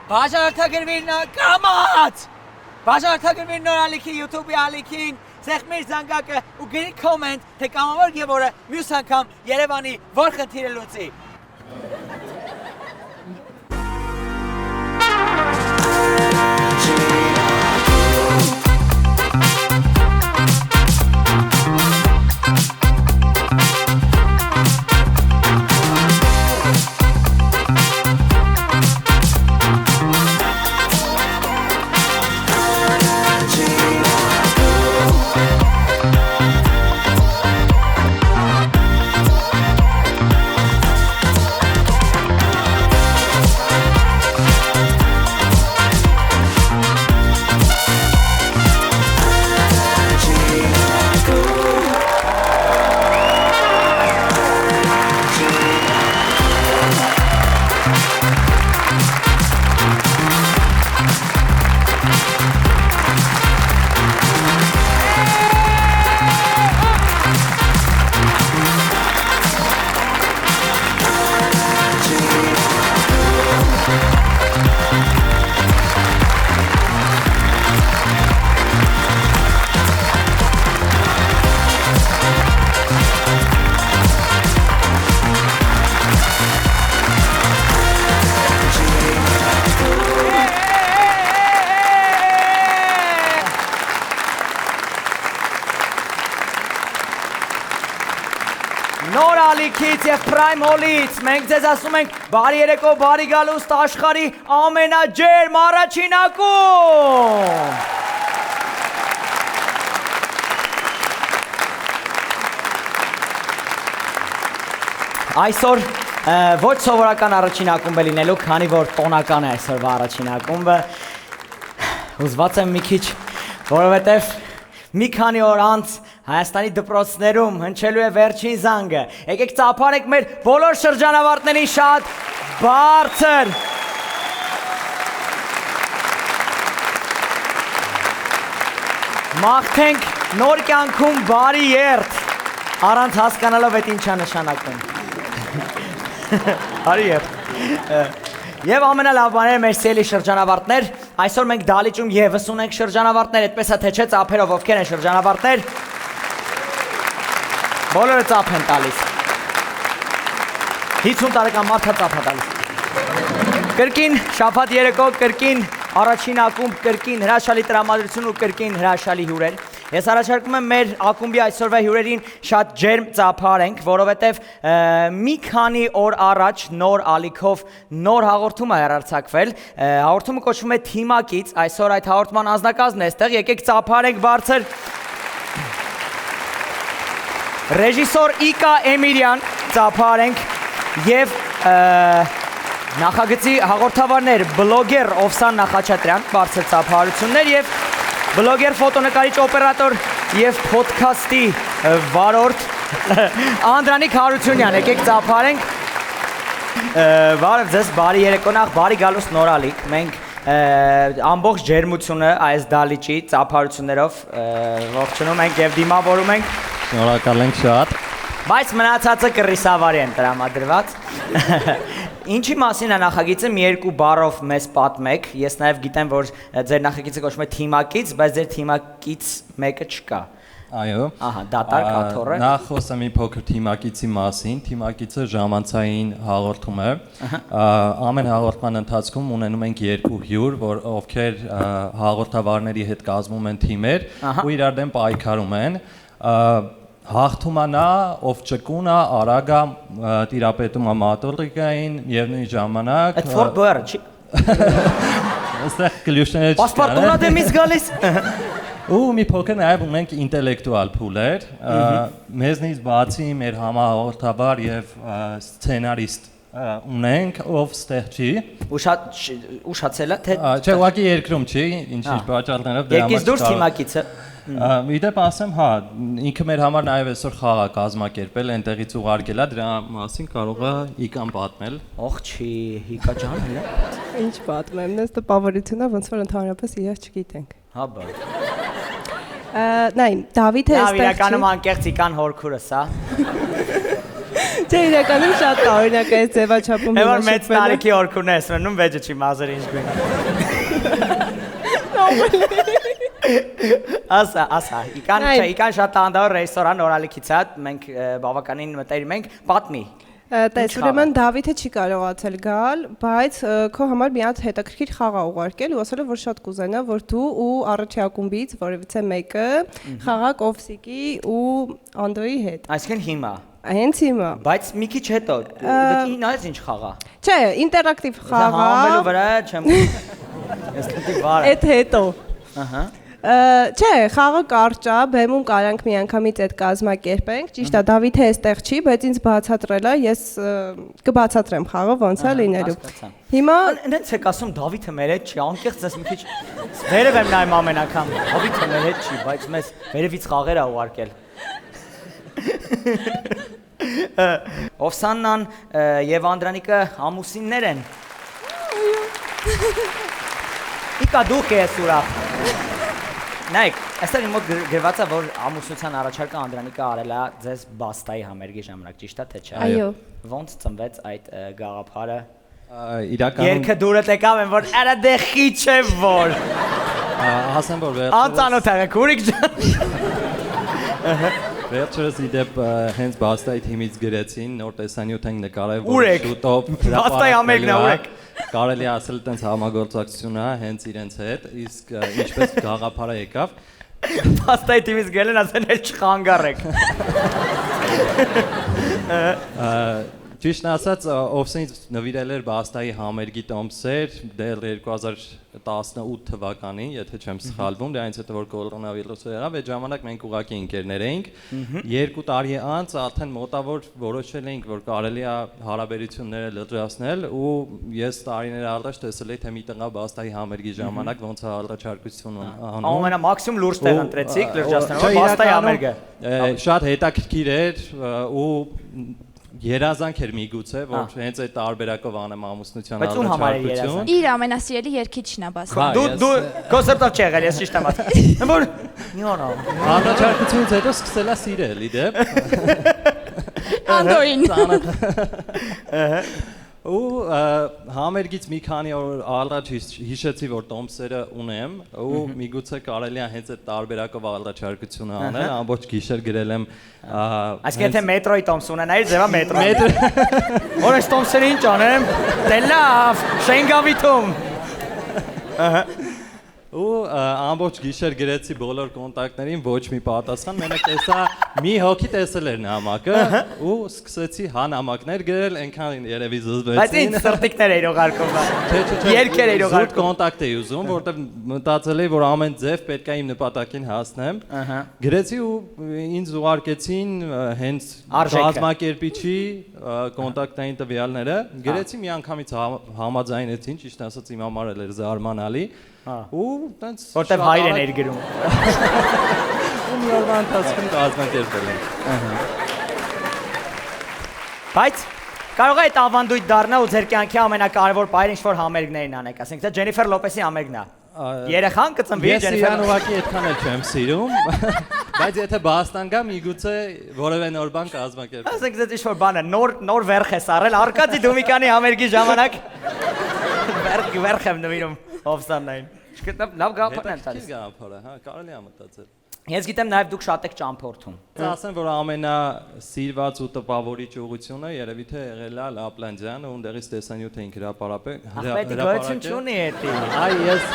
Բաժանորդագրվիր կամաց։ Բաժանորդագրվիր նոր ալիքի YouTube-ի ալիքին, սեղմիր զանգակը ու գրի կոմենտ, թե կամավոր Գևորը մյուս անգամ Երևանի որ խնդիրը լուծի։ Նոր ալիքից և Prime Hall-ից մենք ձեզ ասում ենք բարի երեկո, բարի գալուստ աշխարհի ամենաջերմ առաջին ակումբ։ Այսօր ոչ սովորական առաջին ակումբ է լինելու, քանի որ տոնական է այսօրվա առաջին ակումբը։ Հուզված եմ մի քիչ, որովհետև մի քանի օր անց Հայաստանի դպրոցներում հնչելու է վերջին զանգը։ Եկեք ծափարենք մեր բոլոր շրջանավարտներին շատ բարձր։ Մաղթենք նոր կյանքում բարի երթ, առանց հասկանալով այդ ինչա նշանակում։ Բարի երթ։ Եվ ամենալավ բաները մեր սիրելի շրջանավարտներ, այսօր մենք դալիճում ևս ունենք շրջանավարտներ, այդպես է թե չէ ծափերով ովքեր են շրջանավարտներ։ Բոլորը ծափ են տալիս։ 50 տարեկան մարդը ծափ է տալիս։ Կրկին շաբաթ երեկո, կրկին առաջին ակումբ, կրկին հրաշալի տրամադրություն ու կրկին հրաշալի հյուրեր։ Ես առաջարկում եմ մեր ակումբի այսօրվա հյուրերին շատ ջերմ ծափարենք, որովհետև մի քանի օր առաջ նոր ալիքով նոր հաղորդում է հեռարձակվել։ Հաղորդումը կոչվում է Թիմակից, այսօր այդ հաղորդման անձնակազմն է այստեղ, եկեք ծափարենք բարձր։ Ռեժիսոր Իկա Էմիրյան, ծափարենք և նախագծի հաղորդավարներ բլոգեր Օվսան Նախաչատրյան, բարձր ծափահարություններ և բլոգեր, ֆոտոնկարիչ, օպերատոր և փոդքասթի վարորդ Անդրանիկ Հարությունյան, եկեք ծափարենք։ Բարև ձեզ, բարի երեկո, նախ բարի գալուստ նոր ալիք, մենք ամբողջ ջերմությունը այս դալիճի ծափահարություններով ողջունում ենք և դիմավորում ենք։ Շնորհակալ ենք շատ։ Բայց մնացածը կռիսավարի են տրամադրված։ Ինչի մասին է նախագիծը, մի երկու բառով մեզ պատմեք։ Ես նաև գիտեմ, որ ձեր նախագիծը կոչվում է Թիմակից, բայց ձեր Թիմակից մեկը չկա։ Այո։ Ահա, դատարկ աթոռը։ Նախ խոսեմ մի փոքր Թիմակիցի մասին։ Թիմակիցը ժամանցային հաղորդում է։ Ամեն հաղորդման ընթացքում ունենում ենք երկու հյուր, ովքեր հաղորդավարների հետ կազմում են թիմեր ու իրար դեմ պայքարում են։ Հաղթում է նա, ով ճկուն է, արագ է, տիրապետում է մատոլիկային եւ նույն ժամանակ։ Այդ ֆորտ բառը չի։ Այստեղ գլուշները չկան։ Պասպորտունա դեմից գալիս։ Ու մի փոքր նաև ունենք ինտելեկտուալ փուլեր, մեզնից բացի մեր համահաղորդավար եւ սցենարիստ ունենք, ով ստեղծի։ Ուշացել է, թե։ Չէ, ուղղակի երկրում չի, ինչ-ինչ պատճառներով դրա Եկես դուրս Թիմակիցը։ Իդեպ ասեմ, հա, ինքը մեր համար նաև այսօր խաղ է կազմակերպել, այնտեղից ուղարկել է, դրա մասին կարող է Իկան պատմել։ Ող չի, Իկա ջան, հələ։ Ինչ պատմեմ, նես տպավորություն է, ոնց որ ընդհանրապես իրաց չգիտենք։ Հա բա։ Նայ, Դավիթը այստեղ չի։ Իրականում անկեղծ Իկան հորքուրս, հա։ Չէ, իրականում շատ տարօրինակ է ձևաչափում։ Եվ որ մեծ տարիքի օրքուն ես մնում վեճը չի մազեր ինչ գույն։ Ասա, ikան շատ տանդավոր ռեստորան օրալիքից է, մենք բավականին մտերիմ ենք, պատմի։ Տես, ուրեմն Դավիթը չի կարողացել գալ, բայց քո համար մի հատ հետաքրքիր խաղ ա ուղարկել ու ասել է, որ շատ կուզենա, որ դու ու առաջի ակումբից որևիցե մեկը խաղաք Օվսիկի ու Անդոյի հետ։ Այսինքն հիմա։ Հենց հիմա։ Բայց մի քիչ հետո, դու նայես ինչ խաղ է։ Չէ, ինտերակտիվ խաղ ա։ Համբելու վրա չեմ։ Ես դիտի վար։ Այդ հետո։ Ահա։ Չէ, խաղը կարճ է, բեմում կարանք մի անգամից այդ կազմակերպենք։ Ճիշտ է, Դավիթը այստեղ չի, բայց ինձ բացատրել է, ես կբացատրեմ խաղը ոնց է լինելու։ Հիմա Այնց եք ասում Դավիթը մեր հետ չի, անկեղծ ես մի քիչ վերև եմ նայում ամեն անգամ։ Դավիթը մեր հետ չի, բայց մեզ վերևից խաղեր ա ուղարկել։ Օվսաննան եւ Անդրանիկը ամուսիններ են։ Իկա դուք ես ուրախ։ Նայեք, այստեղ իմ մոտ գրված է, որ ամուսնության առաջարկը Անդրանիկը արել է ձեզ բաստայի համերգի ժամանակ, ճիշտ է թե չէ։ Այո։ Ոնց ծնվեց այդ գաղափարը։ Իրականում Երգը դուրդ եկավ են, որ արա դեխի չէ որ։ ասեմ որ Անծանոթ եղեք, ուրիկ ջան։ վերջերս իդեպ հենց բաստայի թիմից գրեցին, նոր տեսանյութ ենք նկարել, Ուր եք։ շուտով Բաստայի համերգն է, ուր եք։ Կարելի է ասել տենց համագործակցություն է հենց իրենց հետ, իսկ ինչպես գաղափարը եկավ, Բաստայի թիմից գել են ասեն էլ չխանգարեք։ Ճիշտն ասած, Օվսին նվիրել էր Բաստայի համերգի տոմսեր դեռ 2018 թվականին, եթե չեմ սխալվում, դրանից հետո որ կորոնավիրուսը եղավ, այդ ժամանակ մենք ուղղակի ընկերներ էինք։ 2 տարի անց արդեն մոտավոր որոշել էինք, որ կարելի է հարաբերությունները լրջացնել ու ես տարիներ առաջ տեսել էի, թե մի տղա Բաստայի համերգի ժամանակ ոնց է առաջարկություն անում։ Ամենամաքսիմում լուրջ տեղ ընտրեցիք լրջացնելու Բաստայի համերգը։ Շատ հետաքրքիր էր ու երազանք էր միգուցե, որ հենց այդ տարբերակով անեմ ամուսնության առաջարկություն։ Իր ամենասիրելի երգիչն է բասը։ Դու կոնցեպտով չեղել, ես ճիշտ եմ ասում։ Որ նյոնո։ Առաջարկությունից հետո սկսել է սիրել, իդեպ։ Անդոյին։ Ու համերգից մի քանի օր առաջ հիշեցի, որ տոմսերը ունեմ ու միգուցե կարելի է հենց այդ տարբերակով առաջարկությունը անել, ամբողջ գիշեր գրել եմ Այսինքն եթե մետրոյի տոմս ունենայիր, ձևա մետրո։ Որ այս տոմսերը ինչ անեմ։ Դե լավ, Շենգավիթում։ ու ամբողջ գիշեր գրեցի բոլոր կոնտակտներին, ոչ մի պատասխան, մենակ տեսա մի հոգի տեսել էր նամակը ու սկսեցի նամակներ գրել, այնքան երևի զզվեցին։ Բայց ինձ սրտիկներ էի ուղարկում։ Երկեր էի ուղարկում։ Զուտ կոնտակտ էի ուզում, որտեղ մտածել էի, որ ամեն ձև պետք է իմ նպատակին հասնեմ։ Գրեցի ու ինձ ուղարկեցին հենց կազմակերպիչի կոնտակտային տվյալները։ Գրեցի մի անգամից համաձայնեցին, ճիշտ ասած իմ համար էլ էր զարմանալի։ Ու տենց որտեվ հայրեն էր գրում։ ու մի օրվա ընթացքում կազմակերպել ենք։ Բայց կարող է այդ ավանդույթ դառնա ու ձեր կյանքի ամենակարևոր պահերը ինչ-որ համերգներին անեք, ասենք թե Ջենիֆեր Լոպեսի համերգն է։ Երեխան կծնվի Ես Ջենիֆեր։ իրան ուղղակի այդքան էլ չեմ սիրում, բայց եթե Բաստան գա, միգուցե որևէ նոր բան կազմակերպեմ։ Ասենք դες ինչ-որ բան է, նոր վերխ է սարել, Արկադի Դոմիկյանի համերգի ժամանակ վերխ եմ նվիրում Օվսաննային։ Չգտնեմ, լավ գաղափար եմ տալիս։ Գաղափարը, հա, կարելի է մտածել։ Ես գիտեմ նաև դուք շատ եք ճամփորդում։ Ասեմ, որ ամենասիրված ու տպավորիչ ուղղությունը երևի թե եղել է Լապլանդիան, ունդերից տեսանյութ էինք հրապարակել։ Ախպետի գոյություն չունի էդի։ Այ ես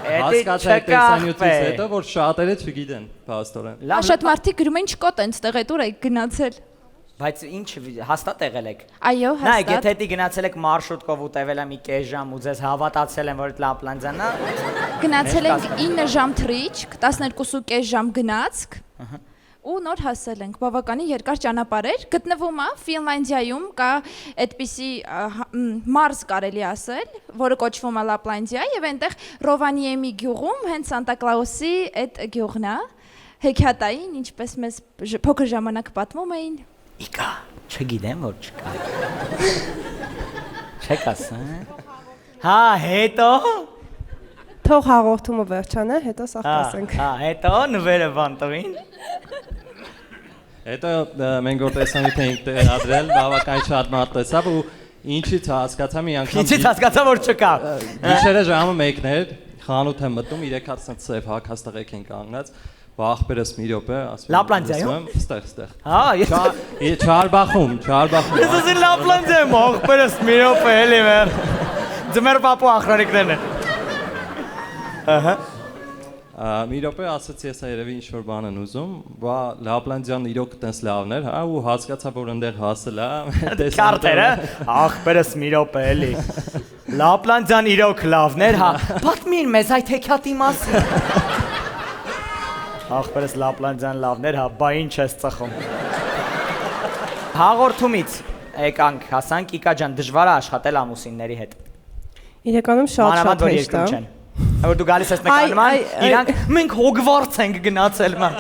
հասկացա այդ տեսանյութից հետո, որ շատերը չգիտեն, փաստորեն։ Շատ մարդիկ գրում են չկա տենց տեղ է, դուր եք գնացել։ Բայց ինչ հաստատ եղել եք։ Այո, Նայեք, հաստատ։ եթե դի գնացել եք մարշրուտկով ու տևել է մի կես ժամ ու ձեզ հավատացել են, որ այդ Լապլանդիան է։ Գնացել ենք 9 ժամ թռիչք, 12.5 ժամ գնացք։ Ու նոր հասել ենք, բավականին երկար ճանապարհ էր, գտնվում է Ֆինլանդիայում կա այդպիսի մարզ կարելի ասել, որը կոչվում է Լապլանդիա եւ այնտեղ Ռովանիեմի գյուղում հենց Սանտա Կլաուսի այդ գյուղն է, հեքիաթային, ինչպես մեզ փոքր ժամանակ պատմում էին։ Իկա, չգիտեմ որ չկա։ Չեք ասում։ Հա, հետո։ Թող հաղորդումը վերջանա, հետո սա խոսենք։ Հա, հետո նվերը բանտովին։ Հետո մենք որ տեսանիք էինք տեղադրել, բավական շատ մարդ տեսավ ու ինչից հասկացա մի անգամ։ Ինչից հասկացա որ չկա։ Գիշերը ժամը 1-ն էր, խանութ եմ մտնում, 3 հատ սև հագած տղեկ են կանգնած, ախպերս մի րոպե, ասում եմ։ Լապլանդիայում։ Ստեղ։ Հա, Չարբախում։ Ես ասի Լապլանդիայում, ախպերս մի րոպե էլի մեր։ Ձմեր պապու ախրարիկներն են։ Ահա։ Մի րոպե ասացի ես երևի ինչ որ բան են ուզում, բա Լապլանդիան իրոք տես լավն էր, հա ու հասկացա որ այնտեղ հասել է։ Քարտերը, ախպերս մի րոպե էլի։ Լապլանդիան իրոք լավն էր, հա։ Պատմին մեզ այդ հեքիաթի մասին։ Ախպերս Լապլանդիան լավն էր, հա, բա ինչ ես ծխում։ Հաղորդումից եկանք, հասանք Իկա ջան, դժվար է աշխատել ամուսինների հետ։ Իրականում շատ հեշտ է։ Որ դու գալիս ես նկարման, իրանք մենք Հոգվարts ենք գնացել ման։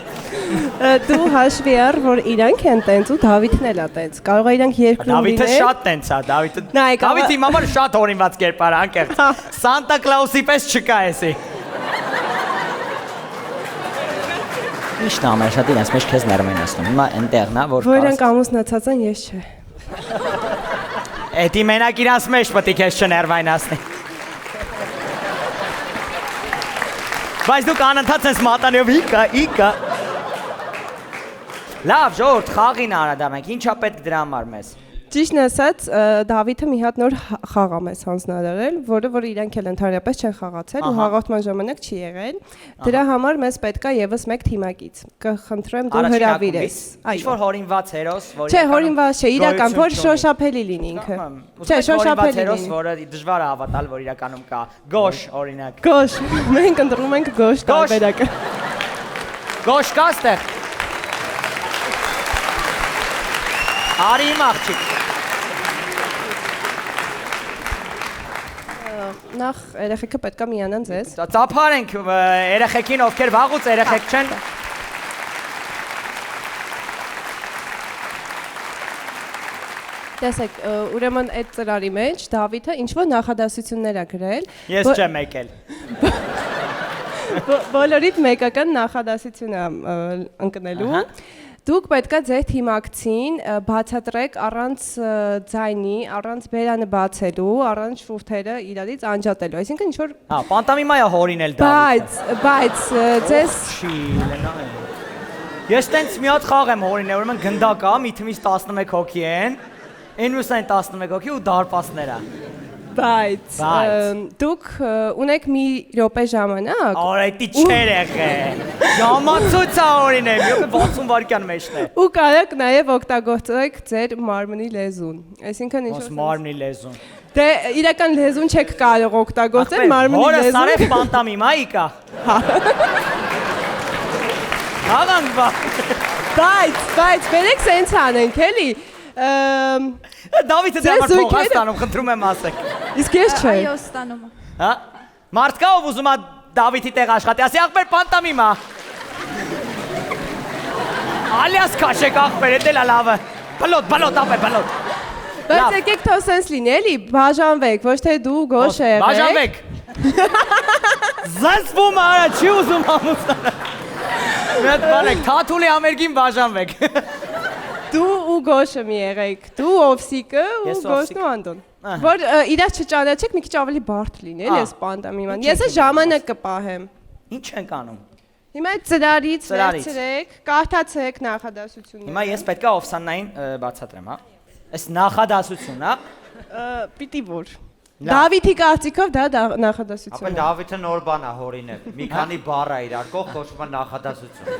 Դու հաշվի առ, որ իրանք են տենց ու Դավիթն էլ է տենց։ Կարող է իրանք երկրում լինել։ Դավիթը շատ տենց է, Դավիթը իմ համար շատ հորինված կերպար է, անկեղծ։ Սանտա Կլաուսի պես չկա էսի։ Միշտ ամեն շատ իրենց մեջ քեզ ներում են ասում։ Հիմա այնտեղն է, որ իրանք ամուսնացած են, ես չէ։ Էդի մենակ իրանց մեջ պետք է քեզ չներվայնացնի։ Բայց դուք անընդհատ ես մատանիով Իկա։ Լավ, ժողովուրդ, խաղին անդրադառնանք, ինչա պետք դրա համար մեզ։ Ճիշտն ասած, Դավիթը մի հատ նոր խաղ է մեզ հանձնարարել, որը իրանք էլ ընդհանրապես չեն խաղացել ու հաղորդման ժամանակ չի եղել։ Դրա համար մեզ պետք է եւս մեկ թիմակից։ Կխնդրեմ դու հրավիրես։ Ինչ-որ հորինված հերոս, որ Չէ, հորինված չէ, իրական, որ շոշափելի լինի ինքը։ Չէ, շոշափելի լինի։ Որը դժվար է հավատալ, որ իրականում կա։ Գոշ, օրինակ։ Գոշ, մենք ընտրում ենք գոշ տարբերակը։ Գոշ կա ստեղ։ Արի իմ աղջիկ։ Նախ երեխեքը պետք է միանան ձեզ։ Ծափարենք երեխեքին, ովքեր վաղուց երեխեք չեն։ Տեսեք, ուրեմն այդ ծրարի մեջ Դավիթը ինչ-որ նախադասություններ է գրել։ Ես չեմ եկել։ Բոլորիդ մեկական նախադասություն է ընկնելու։ Դուք պետքա ձեր թիմակցին բացատրեք առանց ձայնի, առանց բերանը բացելու, առանց շուրթերը իրարից անջատելու։ Այսինքն ինչ որ Հա, պանտոմիմա է հորինել Դավիթը։ Բայց ձեզ Ես տենց մի հատ խաղ եմ հորինել, ուրեմն գնդակ է, մի թիմից 11 հոգի են, ինուսային 11 հոգի ու դարպասները։ Բայց դուք ունեք մի րոպե ժամանակ։ Արետի չեր եղել։ Ժամացույց է օրինեմ, յոկե 60 վայրկյան մեջն է։ Ու կարեք նաև օգտագործեք ձեր մարմնի լեզուն։ Այսինքն ինչ որ մարմնի լեզուն։ Դե իրական լեզուն չեք կարող օգտագործել մարմնի լեզուն։ Հորը լեզուն։ սարև պանտոմիմա Իկա։ Հաղանք բա։ Բայց վերեք սենց անենք էլի։ Դավիթը դեռ փող է ստանում, խնդրում եմ ասեք։ Իսկ ես չէ։ Այո, ստանում եմ։ Հա։ Մարդ կա ով ուզում է Դավիթի տեղ աշխատի, ասի ախպեր պանտոմիմա։ Ալիաս քաշեք ախպեր, դա լավը։ Բլոտ, ապե բլոտ։ Բայց եկեք թող սենց լինի, էլի, բաժանվեք, ոչ թե դու գոշ եղեք։ Բաժանվեք։ Զսվում արա, չի ուզում ամուսնանալ։ Մի հատ բան եք, Թաթուլի համերգին բաժանվեք։ Դու ու գոշը մի եղեք, դու Օվսիկը ու գոշն ու Անդոն։ Որ իրաց չճանաչեք, մի քիչ ավելի բարդ լինի, էլի էս պանդոմիման։ Ես ժամանակ կպահեմ։ Ինչ ենք անում։ Հիմա այդ ծրարից վերցրեք, կարդացեք նախադասությունները։ Հիմա ես պետք է Օվսաննային բացատրեմ, հա։ Այս նախադասությունն է։ Պիտի որ։ Դավիթի կարծիքով դա նախադասություն է։ Ապա Դավիթը նոր բան է հորինել։ Մի քանի բառ է իրար կողք խոսում է նախադասություն։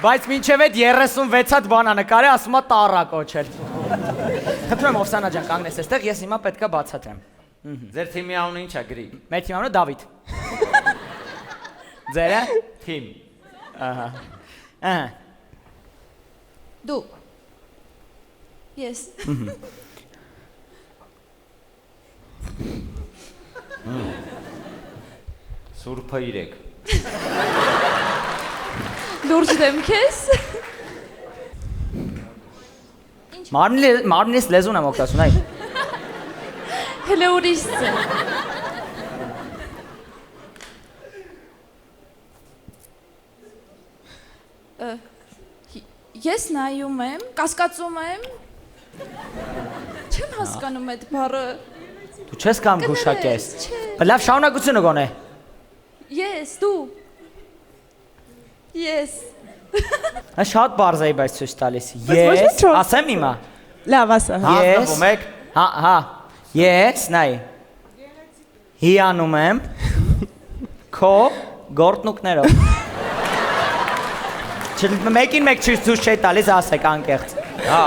Բայց մինչև այդ 36 հատ բան է նկարել, ասում է տառա կոչել։ Խնդրում եմ Օվսանա ջան, կանգնես այստեղ, ես հիմա պետք է բացատրեմ։ Ձեր թիմի անունը ի՞նչ է գրի։ Մեր թիմի անունը Դավիթ։ Ձերը Թիմ։ Ահա։ Դու։ Ես։ Սուրբը 3։ Լուրջ դեմ քեզ։ Մարմնից լեզուն եմ օգտասուն, այ։ Հələ ուրիշ։ Ես նայում եմ, կասկածում եմ։ Չեմ հասկանում այդ բառը։ Դու չես կամ գուշակես։ Լավ, շարունակությունը գոնե։ Ես, դու։ Ես։ Նա շատ բարձ էի բայց ցույց տալիս։ ոչ մի Ես, չոր։ ասեմ հիմա։ Լավ, ասա։ Ես։ Հասնվում եք։ Հա։ Ես, նայ։ Հիանում եմ քո գործնուկներով։ Մեկին մեկ ցույց չի տալիս, ասեք անկեղծ։ Հա։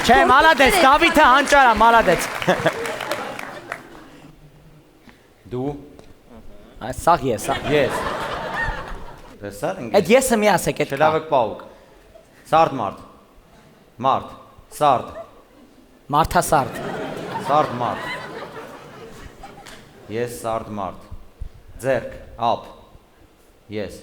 Չէ, մալադեց, Դավիթը հանճարա, մալադեց։ Դու։ Սաղ ես, սաղ։ Ես։ Տեսա՞ր ինգ։ Այդ եսը մի ասեք, այդ Չլավ եք պաուկ։ Սարդ մարդ։ Մարդ։ Սարդ։ Մարդասարդ։ Սարդ մարդ։ Ես սարդ մարդ։ Ձերք, ափ։ Ես։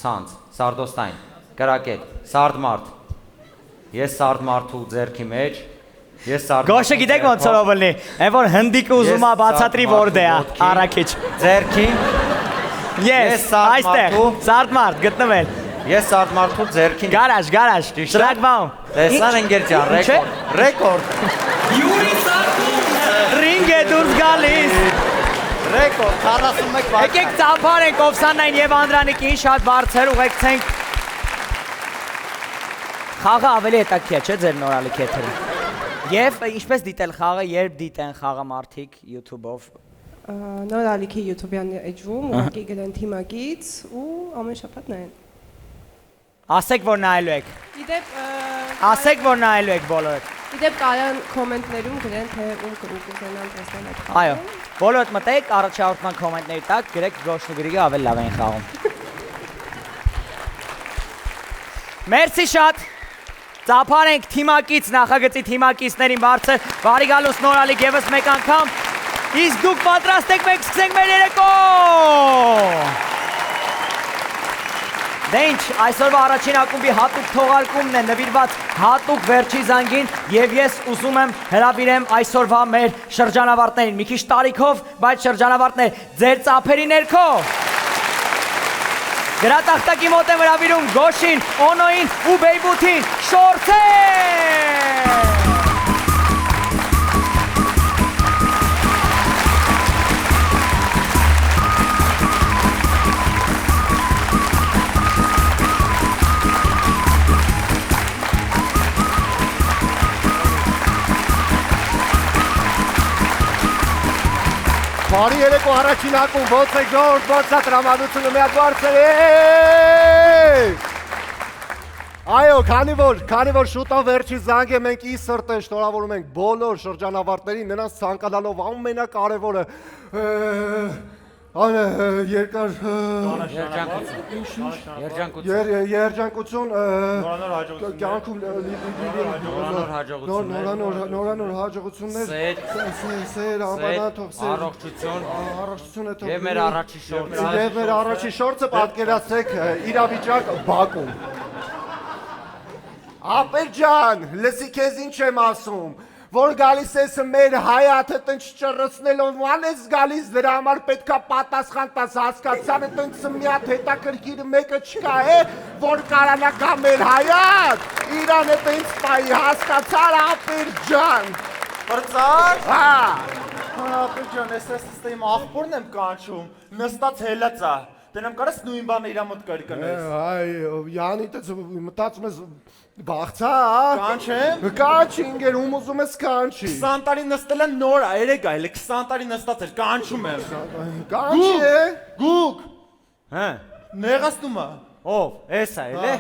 Ցանց, սարդոստայն, կրակետ, սարդ մարդ։ Ես սարդ մարդու ձերքի մեջ։ Ես սարդ։ Գոշը գիտեք ոնց որ լինի, այն որ հնդիկը ուզում է բացատրի որտե է, առաքիչ։ Ձերքի։ Ես, այստեղ, սարդ մարդ, գտնվել։ Ես սարդ մարդու ձերքին։ Գարաժ, շրագբաում։ Տեսան ընկեր ջան, ռեկորդ։ Յուրի սարդում։ Ռինգ է դուրս գալիս։ Ռեկորդ 41 վայր։ Եկեք ծափարենք Օվսաննային եւ Անդրանիկին շատ բարձր ուղեկցենք։ Խաղը ավելի հետաքրքիր է, չէ՞ ձեր նորալիք եթերը։ Եվ ինչպես դիտել խաղը, երբ դիտեն խաղը մարդիկ YouTube-ով։ Նոր ալիքի YouTube-յան էջում, ուղղակի գրեն թիմակից ու ամեն շաբաթ նայեն։ Ասեք որ նայելու եք։ Իդեպ Ասեք որ նայելու եք բոլորը։ իդեպ կարան կոմենտներում գրեն թե ում կուզենան տեսնել այդ խաղը։ Այո։ Բոլորդ մտեք առաջարկման կոմենտների տակ, գրեք Գոշն ու Գրիգը ավելի լավ են խաղում։ Մերսի շատ։ Ծափարենք թիմակից, նախագծի թիմակիցներին բարձր, բարի գալուս նորալիք եւս մեկ անգամ։ Իսկ դուք պատրաստ եք, մենք սկսենք մեր երեկոն։ Դե ինչ, այսօրվա առաջին ակումբի հատուկ թողարկումն է նվիրված հատուկ վերջի զանգին եւ ես ուզում եմ հրավիրեմ այսօրվա մեր շրջանավարտներին։ Մի քիչ տարիքով, բայց շրջանավարտներ ձեր ծափերի ներքո։ Գրատախտակի մոտ եմ հրավիրում Գոշին, Օնոին ու Բեյբութին, շորթեր։ Բարի երեկո առաջին ակում, ոնց է Ժորժ, ոնց է տրամադրությունը մի հատ բարձր է։ Այո, քանի որ շուտով վերջի զանգ է, մենք ի սրտե շնորհավորում ենք բոլոր շրջանավարտներին, նրանց ցանկանալով ամենակարևորը երկար երջանկություն կյանքում նորանոր հաջողություններ սեր անբանան թող սեր առողջություն է թող Եվ մեր առաջի շորտը պատկերացրեք իրավիճակ Բաքում Ապեր ջան, լսի քեզ ինչ եմ ասում որ գալիս ես մեր հայաթը տնչ ճռցնելով ման ես գալիս դրա համար պետքա պատասխան տաս հասկացանը տնց մի հատ հետաքրքիր մեկը չկա որ կարանա կա մեր հայաթ իրանը տնց պայի հասկացար ապեր ջան Բրծար հա ապեր ջան ես իմ աղբորն եմ կանչում նստած հելած է դենամ կարես նույն բանը իրա մոտ կրկնես այ յանի տես մտածում ես բաղցա Կանչեմ կանչի ինգեր ում ուզում ես կանչի 20 տարի նստել են նոր երեք այլ 20 տարի նստած էր կանչում եմ կանչի Գուկ Հա նեղացնում է Ով էսա էլե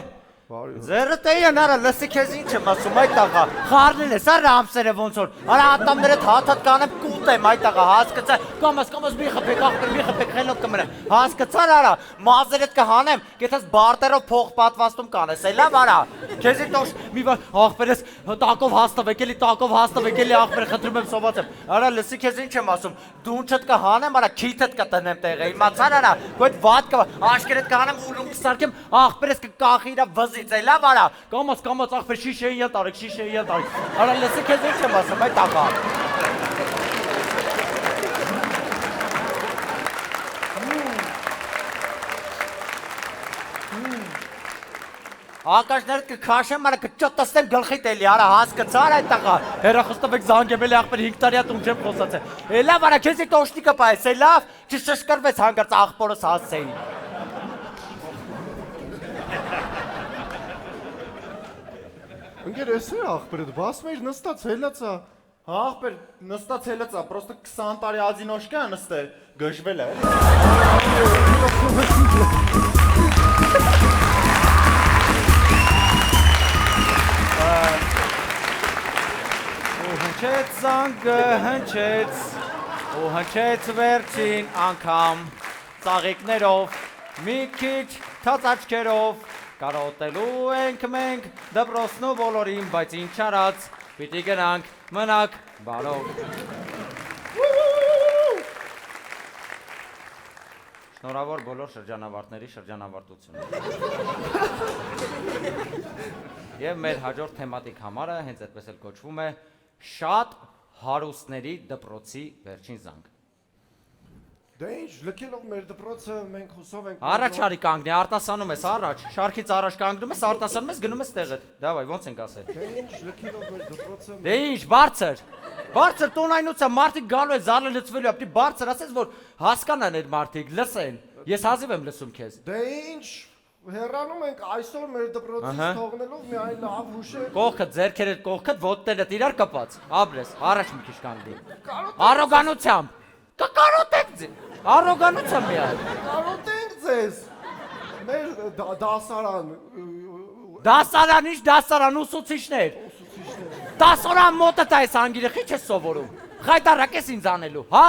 Ձերը տեյան արա լսի քեզ ինչ եմ ասում այդ տաղա խառնել ես արա ամսերը ոնց որ արա ատամները հաթաթ կանեմ կուտեմ այդ տաղա հասկացա կամաս մի խփեք ախպեր մի խփեք խելոք կմնա հասկացար արա մազերդ կհանեմ գետաս բարտերով փող պատվաստում կանես էլա արա քեզի տոշ մի ախպերես տակով հաստավեք էլի ախպեր խնդրում եմ սոված եմ արա լսի քեզ ինչ եմ ասում դունչդ կհանեմ արա քիթդ կտնեմ տեղը իմացար արա քո այդ վատ աշկերդ կհանեմ ուլում կսարքեմ ախպերես կկախի իրա վզից էլա արա կամաս ախպեր շիշեի յետարեք արա լսի քեզ ինչ եմ ասում այդ տաղա Ակաշներդ կքաշեմ, արա կճոտստեմ գլխիդ էլի, արա հասկացար այդ տղա։ Հերախոստովեք զանգել ախպեր 5 տարի ատում չեմ խոսացել։ Լավ, արա քեզի տոշնիկը պայես, լավ, չշշկրվեց հանգարց աղբորս հասցեին։ Ընկեր, էս է աղբերը, բասում էիր նստած, հելացա։ Հա, ախպեր, նստած հելած է, պրոստը 20 տարի ադինոշկա նստել, գժվել է։ Հնչեց զանգը, հնչեց վերջին անգամ, ծաղիկներով, մի քիչ թաց աչքերով, կարոտելու ենք մենք դպրոցնու բոլորին, բայց ինչ արած, պիտի գնանք, մնաք, բարով։ Շնորհավոր բոլոր շրջանավարտների շրջանավարտությունը։ Եվ մեր հաջորդ թեմատիկ համարը հենց այդպես էլ կոչվում է շատ հարուստների դպրոցի վերջին զանգ։ Դե ինչ, լքելով մեր դպրոցը մենք հուսով ենք։ Առաջ արի կանգնի, արտասանում ես առաջ, շարքից առաջ կանգնում ես, արտասանում ես, գնում ես տեղդ։ Դավայ, ոնց ենք ասել։ Դե ինչ, լքելով մեր դպրոցը։ Դե ինչ, բարձր։ Բարձր տոնայնոցը մարդիկ գալու են զարը լցվելու, ապի բարձր ասես որ հասկանան այդ մարդիկ, լսեն։ Ես հազիվ եմ լսում քեզ։ Դե ինչ, հեռանում ենք այսօր մեր դպրոցից թողնելով միայն լավ հուշեր։ Կողքդ, ձեռքերդ կողքդ, ոտներդ իրար կապած։ Ապրես, առաջ մի քիչ կանգնի։ Արոգանությամբ։ Կկարոտեք ձեզ։ Արոգանությամբ միայն։ Կարոտենք ձեզ։ Մեր դասարան։ Դասարան ինչ դասարան ուսուցիչներ։ Դասարան մոտը տայս անգիրը քիչ ես սովորում։ Խայտարակ ես ինձ անելու, հա։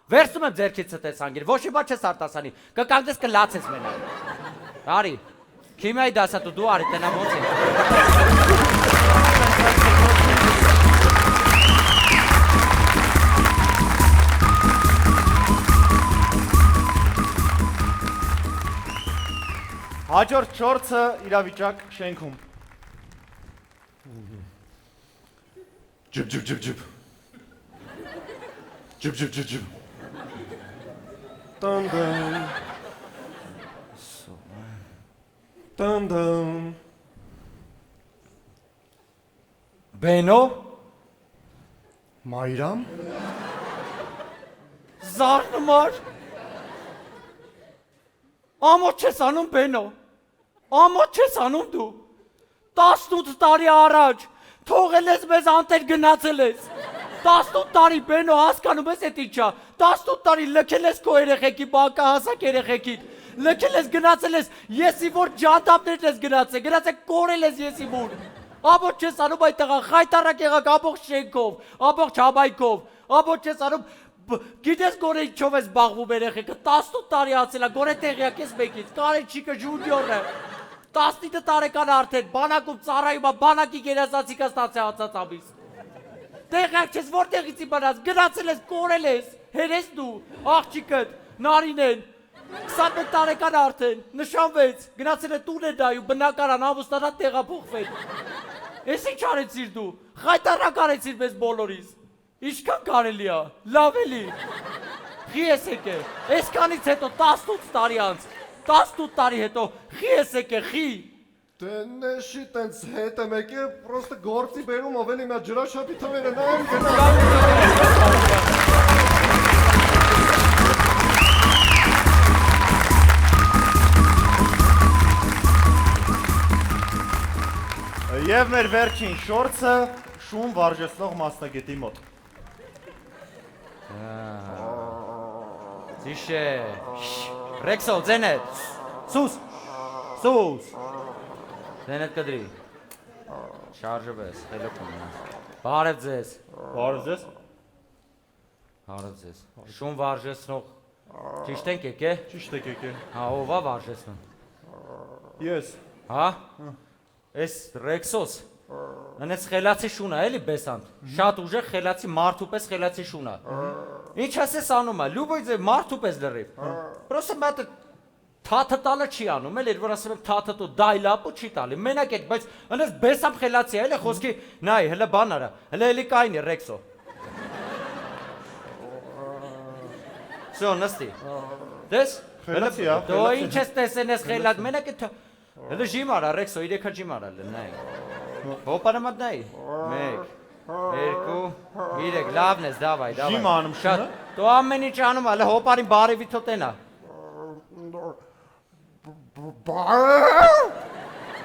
Վերցում եմ ձեռքիցդ ես անգիր, ոչի բաց չես արտասանի, կկանգնես կլացես մենակ։ Արի, քիմիայի դասատու դու արի, տնա ոնց է։ Հաջորդ 4-ը իրավիճակ շենքում։ Ջիբ ջիբ ջիբ ջիբ։ Ջիբ ջիբ ջիբ ջիբ։ Տանդան։ Տանդան։ Բենո, Մայրամ։ զարնմար։ Ամոթ չես անում Բենո, ամոթ չես անում դու, 18 տարի առաջ, թողել ես մեզ անտեր գնացել ես, 18 տարի Բենո հասկանում ես էդ ինչա, 18 տարի լքել ես քո երեխեքի, բանկահասակ երեխեքին, լքել ես գնացել ես, եսի որ ջանդապներն ես գնացել կորել ես եսի որ, ամոթ չես անում այդ տղա, խայտարակ եղակ ամբողջ շենքով, ամբողջ համայնքով, ամոթ չես անում, Գիտես գորե ինչով ես բաղվում երեխեքը, 18 տարի անցել է, գորե տեղյակ ես մեկից, Կարենչիկը ժունիորն է, 19 տարեկան արդեն, բանակում ծառայում է, բանակի գերազանցիկը ստացել անցած ամիս։ Տեղյակ չես, որտեղից իմանաս, գնացել ես, կորել ես, հերես դու, աղջիկդ, Նարինեն, 21 տարեկան արդեն, նշանվեց, գնացել է տուն է նայում, բնակարան, ամուսնանան տեղափոխվել։ Էս ինչ արեցիր դու, խայտարակ արեցիր մեզ բոլորիս։ Ինչքան կարելի է, լավ էլի, խի ես եկե, այսքանից հետո 18 տարի անց, 18 տարի հետո, խի ես եկե, խի։ Դե նեշի տենց հետ եմ եկե, պրոստը գործի բերում ով էլի մյա ջրաշապի թվերը նայեմ գնա։ Եվ մեր վերջին շորցը շուն վարժեցնող մասնագետի մոտ։ Զիշե, Ռեքսո, ձենետ, սուս, ձենետ կդրի, շարժվես, խելոքում է, բարև ձեզ, հարև ձեզ, շուն վարժեցնող, ճիշտ ենք եք է? Ճիշտ եք եկե։ Հա, ով է վարժեցնում, Ես։ հա, ես Ռեքսոս, նենց խելացի շուն է, էլի բեսանտ, շատ ուժեղ խելացի մարդու պես խելացի շուն է, ինչ ասես անում է, լուբոյ ձե մարդու պես լրիվ, պրոսը մատը թաթը տալը չի անում, էլ էր որ ասեմ եմ թաթը տու դայլապու չի տալի, մենակ էդ, բայց ընես բեսամ խելացի է, էլ է խոսքի, նայ, հլը բան արա, հլը էլի կայնի, Ռեքսո, Սո, նստի, դես, Խելացի է, դո ինչ ես տեսեն ես խելատ, մենակ էդ Հələ ջիմ արա, Ռեքսո, 3 ջիմ արա, նայ։ Հոպարը մատ նայ։ 1 2 3 լավն ես, դավայ, դավայ։ Ջիմ անում Շատ։ Դու ամեն ինչ անում, հələ հոպարին բարևի թոտենա։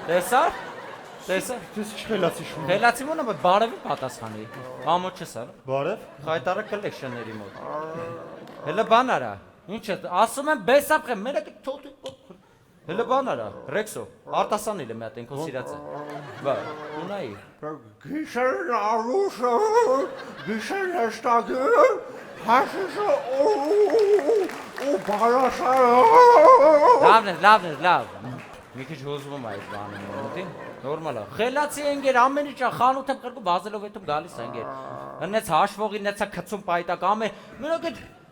Տեսա՞։ Տեսա։ Դες չխելացի շուն։ Խելացի մոնը բարևի պատասխանի։ Համո չես արա։ Բարև։ Խայտարը կոլեկշնների մոտ։ Հələ բան արա։ Ինչ է, ասում եմ բեսապ խեմ, մենակ թոթի։ Հələ բան արա, Ռեքսո, արտասանել եմ այդ ինքո սիրածը։ Բա, ու նայի։ Գիշերն արուշը, գիշերն հեշտագը, հաշիշը ու բարաշարը։ Լավն է, լավ։ Մի քիչ հոզվում է այդ բանը մոտի։ Նորմալ է։ Խելացի ընկեր ամեն ինչ խանութ եմ կրկու բազելով հետում գալիս ընկեր։ Հնեց հաշվողի նեցա քծում պայտակ ամեն։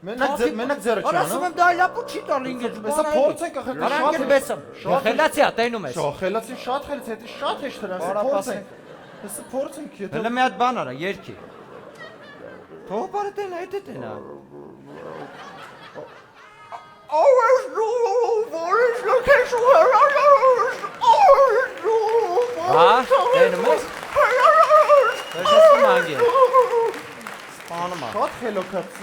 Մենակ ձեռը չի անում։ Ասում եմ դա լապու չի տալ ընկեր։ Հեսա փորձենք ախր շատ բեսամ։ Խելացի է, տենում ես։ Խելացին շատ խելաց, հետո շատ հեշտ էր, փորձենք։ Հեսա փորձենք, եթե Հələ մի հատ բան արա, երկի։ Թող բարը տենա, հետ է տենա։ Always do, always look at you, always do. Հա, տենում ես։ Դերսում անգե։ Սպանում է։ շատ խելոքած։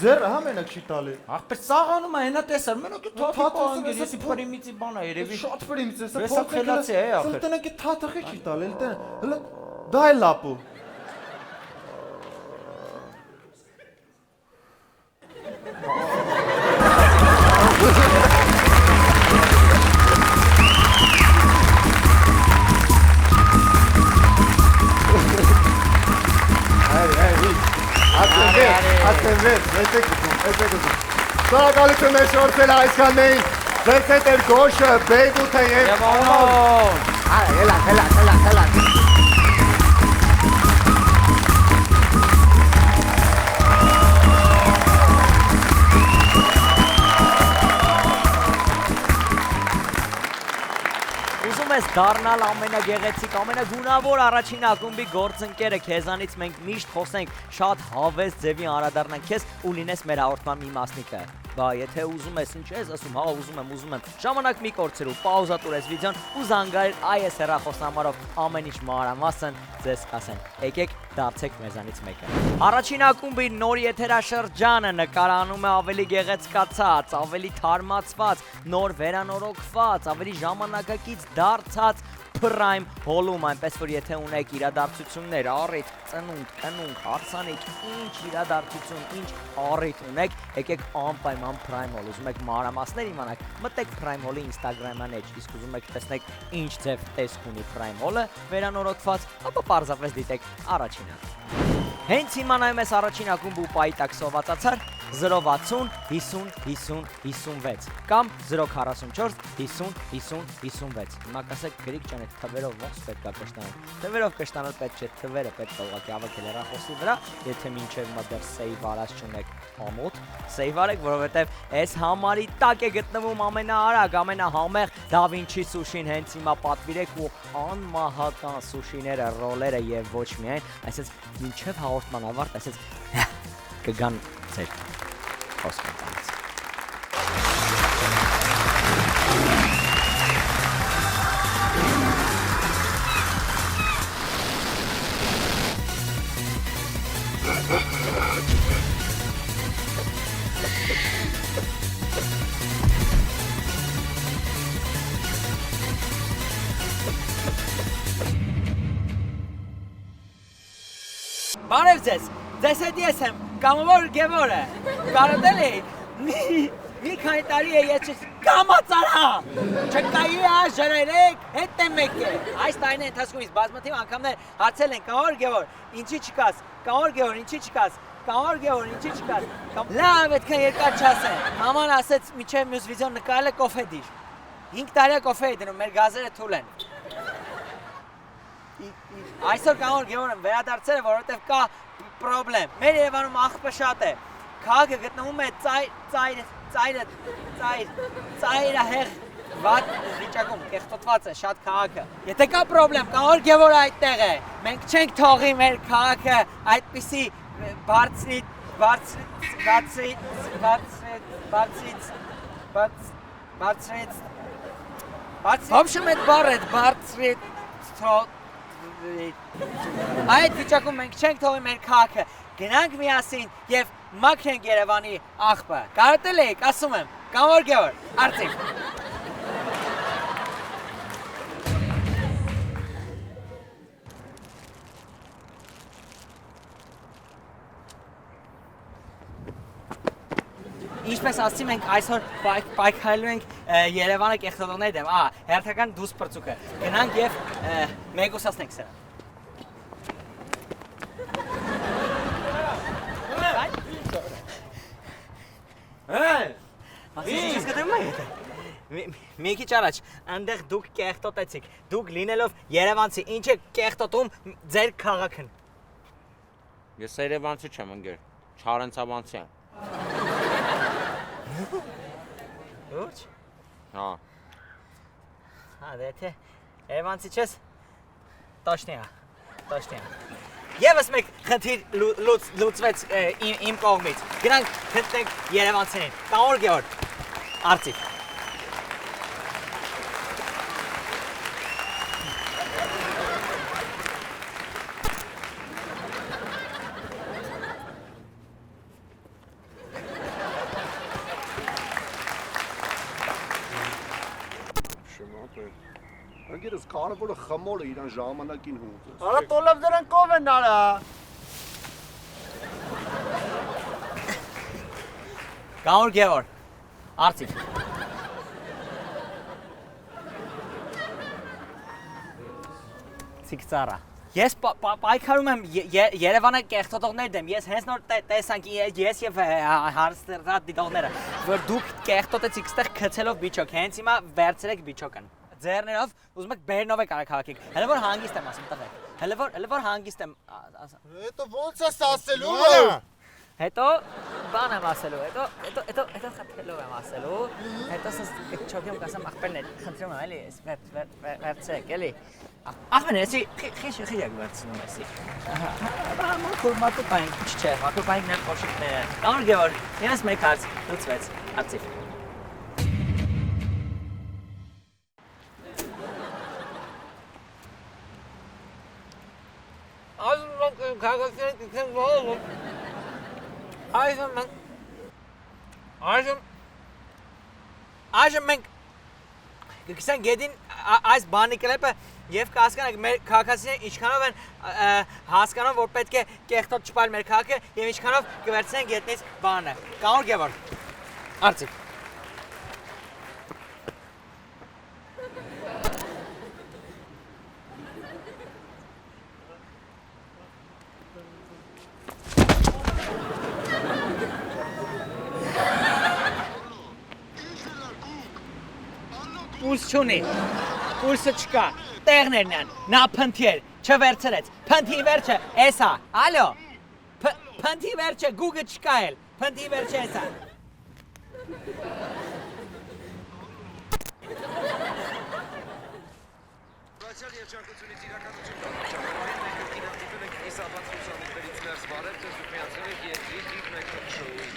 Ձեռը հա մենակ չի տալի։ Ախպեր սաղանում է, հենա տեսար, մենակ թաթի պանգեր, եսի պրիմիցի բան է երևի։ Շատ պրիմից է, Հեսա խելացի է, ախր։ Սլտենակ է թաթախի չի տալի, հələ դա է լապու։ Ատենվեր, ետեք ուզում։ Շնորհակալություն մեզ շորցել այսքաններին, ձեզ հետ էր գոշը, բեյգութը և Եվոնոն։ հելա։ Ուզում ես դառնալ ամենագեղեցիկ, ամենագունավոր առաջին ակումբի գործընկերը, քեզանից մենք միշտ խոսենք, շատ հավես ձևի անդրադառնանք քեզ ու լինես մեր հաղորդման մի մասնիկը։ Բա եթե ուզում ես, ինչ ես ասում, հա ուզում եմ, ժամանակ մի կորցրու, պաուզա տուրես վիդեոն ու զանգարիր այս հեռախոսնամարով ամեն ինչ մանրամասն ձեզ կասեն։ Եկեք դարձեք մեզանից մեկը։ Առաջին ակումբի նոր եթերաշրջանը նկարանում է ավելի գեղեցկացած, ավելի թարմացված, նոր վերանորոգված, ավելի ժամանակակից դարձած Prime Hall-ում, այնպես որ եթե ունեք իրադարձություններ, առիթ, ծնունդ, կնունք, հարսանիք, ինչ իրադարձություն, ինչ առիթ ունեք, եկեք անպայման Prime Hall, ուզում եք մանրամասներ իմանաք, մտեք Prime Hall-ի Instagram-ան էջ, իսկ ուզում եք տեսնեք ինչ ձև տեսք ունի Prime Hall-ը, վերանորոգված, ապա պարզապես դիտեք առաջինը։ Հենց հիմա նայում ես առաջին ակումբ ու պայտակ սովածացար 060 50 50 56 կամ 044 50 50 56 հիմա կասեք գրիկ ջան այդ թվերով ոնց պետք է կշտանալ թվերով կշտանալ պետք չէ թվերը պետք է ուղղակի ավելել հեռախոսի վրա եթե մինչև հիմա դեռ save արած չունեք ամոթ save արեք որովհետև այս համարի տակ է գտնվում ամենաարագ ամենահամեղ Da Vinci Sushi-ն հենց հիմա պատվիրեք ու անմահական սուշիները ռոլերը եւ ոչ միայն այսպես մինչև հաղորդման ավարտ այսպես կգան ձեր խոսքերից Բարև ձեզ, ձեզ հետ ես եմ, կամավոր Գևորը, կարոտել էիք, մի քանի տարի է ես կամացարա, չկայի ժրերեք, հետ եմ մեկ է, այս տարին ընթացքում իսկ բազմաթիվ անգամներ հարցել են, կամավոր Գևոր, ինչի չկաս, կամավոր Գևոր, ինչի չկաս, կամավոր Գևոր, ինչի չկաս, լավ, այդքան երկար չասեն, maman ասեց միջև մյուս վիդեոն նկարել է կոֆե դիր, 5 տարի է կոֆե է դնում, մեր գազերը թույլ են Այսօր կամավոր Գևորը վերադարձել է, որովհետև կա պրոբլեմ։ Մեր Երևանում աղբը շատ է։ Քաղաքը գտնվում է ծայրահեղ վատ վիճակում, կեղտոտված է շատ քաղաքը։ Եթե կա պրոբլեմ, կամավոր Գևորը այդտեղ է։ Մենք չենք թողի մեր քաղաքը այդպիսի Հապշում այդ բառը, այդ բարձրի այդ վիճակում մենք չենք թողի մեր քաղաքը, գնանք միասին և մաքրենք Երևանի աղբը։ Կարոտել եք, ասում եմ, Կամոր Գևոր, Արծիվ։ Ինչպես ասացի մենք այսօր պայքարելու ենք Երևանը կեղտոտողների դեմ, հերթական դուս պրծուկը, գնանք և մեկուսացնենք սրա։ Ինչ գտնում եք։ Մի քիչ առաջ, այնտեղ դուք կեղտոտեցիք, դուք լինելով Երևանցի, ինչ է կեղտոտում ձեր քաղաքն։ Ես Երևանցի չեմ ընկեր, Չարենցավանցի եմ։ Ուրջ։ Հա։ Դե թե Երևանցի չես, տաշնի է։ Եվս մեկ խնդիր լուծվեց իմ կողմից, գնանք գտնենք Երևանցիներին, Կամոր Գևոր, Արծիվ։ Անգերս կարևորը խմորը իրան ժամանակին հունձես։ Արա տոլավ դրանք ով են արա։ Կամոր Գևոր, Արծիվ։ Ցիկծարա։ Ես պայքարում եմ Երևանը կեղտոտողների դեմ, ես հենց նոր տեսանք ես և հարստերատ դիտողները, որ դուք կեղտոտեցիք ստեղ քցելով բիչոք, հենց հիմա վերցրեք բիչոքն։ Ձերներով ուզում եք բերնով եք արաքաղաքիկ, հələ որ հանգիստ եմ ասում տղեկ, հələ որ հանգիստ եմ ասում։ Հետո ոնց ես ասելու։ Հետո բան եմ ասելու, հետո խփելով եմ ասելու, հետո սս չոքեմ կասեմ ախպերներ, խնդրում եմ էլի, վերցրեք, էլի։ Ախպերներ, էսի խիշ եք վերցնում էսի։ Մակուպային, ինչ չէ, մակուպային ներ խոշիկներ։ Կամոր Գևոր, ես մեկ հարց լուծվեց, Արծիվ։ Այժմ մենք կգցենք գետին այս բանի կլեպը և կհասկանանք մեր քաղաքացիները ինչքանով են հասկանում, որ պետք է կեղտոտ չպայել մեր քաղաքը և ինչքանով կվերցնենք գետնից բանը։ Կամոր Գևոր, Արծիվ։ Պուլս չունի, պուլսը չկա, տեղներն են, նա փնթի էր, չվերցրեց, փնթի վերջը էսա, ալո, փնթի վերջը գուգը չկա էլ, փնթի վերջը էսա։ Բացյալ երջանկությունից իրականություն կապիչապարին մենք կրկին հանդիպել ենք իսաբաց լուսանիներից ներս վարել, ձեզ դուք միացել եք երկրի դիվ մեկրոտ շոուին։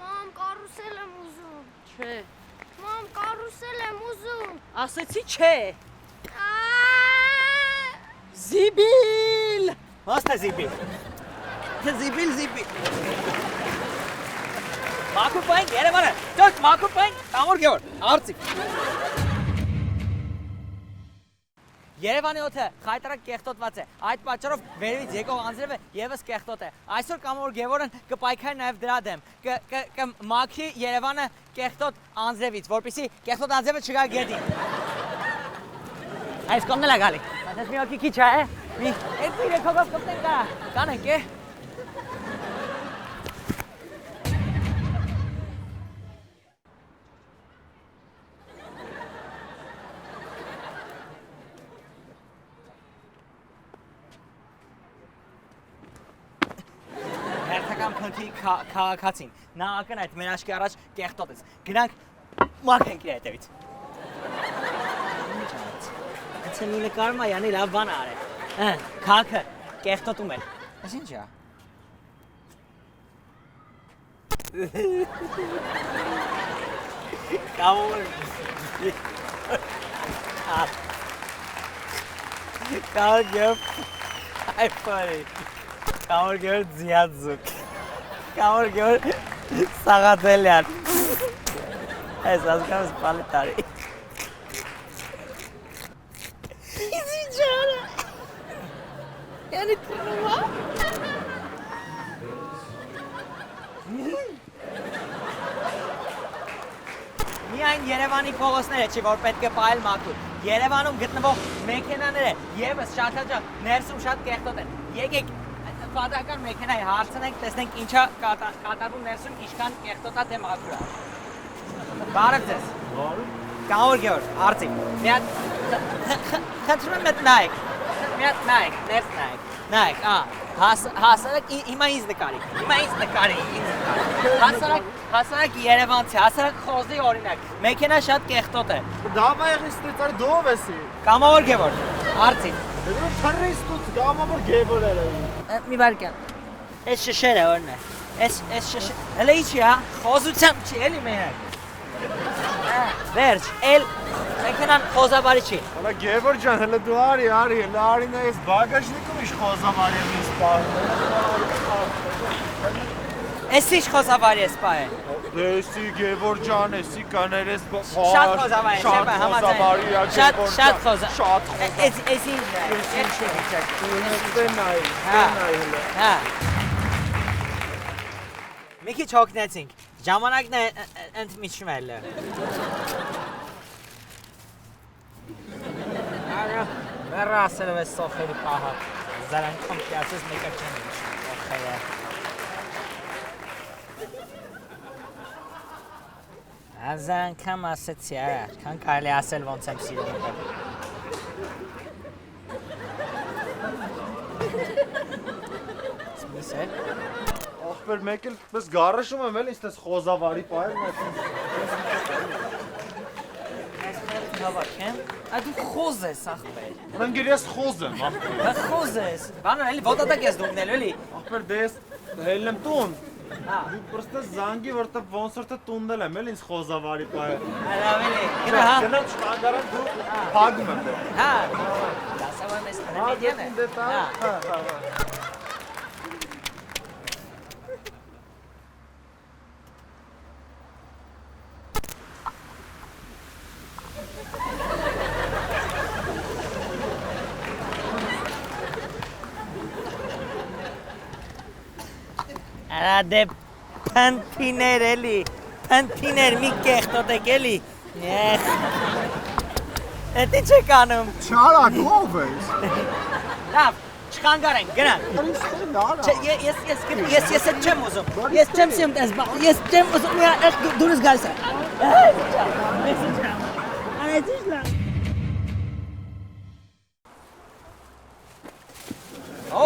Մամ, կարուսել եմ ուզում։ Չէ։ Մամ, կարուսել եմ ուզում։ Ասեցի չէ։ Զիբիլ։ Ոստ է զիբիլ։ Զիբիլ։ Մակուպային Երևանը, դոք մակուպային Կամոր Գևոր, Արծիվ։ Երևանի օդը խայտարակ կեղտոտված է, այդ պատճառով վերևից եկող անձրևը ևս կեղտոտ է։ Այսօր Կամոր Գևորն կպայքարի նաև դրա դեմ, կմաքրի Երևանը կեղտոտ անձրևից, որպեսզի կեղտոտ անձրևը չգա գետին։ Այս կողմն էլ է գալի։ Բայց մի օքի քիչ է, մի 2-3 հոգով կպնենք կանենք, է։ Փնթի քաղաքացին, նա ակնայդ մեր աչքի առաջ կեղտոտեց, գնանք մաքրենք իր հետևից։ Հենց մի նկարում է յանի լավ բան արել, քաղաքը կեղտոտում էր, ես ինչ է։ Կամոր Կամոր Ay pare. Կամոր գյուր ձիածուկ։ Կամոր գյուր սաղաթելյան։ Այս ազգամս պալետարի։ Իզի ջանը։ Յանի կրնումա։ Միայն Երևանի փողոցները չի, որ պետք է պահել մաքուր։ Երևանում գտնվող մեքենաները եւս շատ հաճախ ներսում շատ կեղտոտ են։ Եկեք պատահական մեքենայի հարցնենք, տեսնենք ինչա կատարվում ներսում, ինչքան կեղտոտ է թե մաքուր է։ Բարև ձեզ։ Կամոր Գևորգ, արծիվ։ Մի հատ խնդրում եմ նայեք։ Մի հատ նայեք, ներս նայեք։ Նայեք, հասարակ հիմա ինձ նկարի։ Հասարակ Երևանցի, հասարակ խոզի օրինակ։ Մեքենա շատ կեղտոտ է։ Դավայ ստիծար դով էսի։ Կամավոր Գևորգ, արծիվ։ Դու թռիս դու Կամավոր Գևորգ ես։ Մի բարկան։ Այս շշերը օրն է։ Այս շշը։ Հələ ինչի հա, խոզությամբ չի, էլի մենակ։ Վերջ, մեքենան խոզավարի չի։ Հələ Գևորգ ջան, հələ դու արի, հələ արին այս բագաժնիկում իշ խոզավարի ես սպահել։ Էս ինչ խոզավարի ես սպահել։ Դեսի Գևորգ ջան, էսի կաներես շատ խոզավարի, շատ խոզա։ Էս ինչ է։ Մի քիչ հոգնեցինք, ժամանակն է ընդմիջվել։ Վերա ասել եմ ես սոխերի պահա, զարանքում կյասես մեկը չեն իմ սոխերը։ Այս անգամ ասեցի, քան կարելի ասել ոնց եմ սիրում եմ։ Սմիս է։ Ախպեր մեկ էլ պես գարշում եմ էլ ինձ խոզավարի պահել։ Հավաքեմ։ Դու խոզ ես ախպեր։ Ուրեմն ես խոզ եմ ախպեր։ Բա խոզ ես։ Բանը էլի ոտատակ ես դուգնել էլի։ Ախպեր դե ես հելեմ տուն։ Դու պրոստը զանգի որտեղ ոնց որ տուննել եմ էլ ինձ խոզավարի պահել։ Հələ գնա հա։ Գնա չկանգարան դու փագում եմ։ Հա։ Դասավայ մեզ նեմեդիան է։ Հա։ Արա դե փանթիներ էլի, փանթիներ մի կեղտոտ եք էլի։ Էդի չեք անում։ Չարակ, ով ես։ Լավ, չխանգարենք, գնանք։ Ես էլ չեմ ուզում։ Ես չեմ սիրում դες բա։ Ես չեմ ուզում մի դուրս գալիս է։ Օ։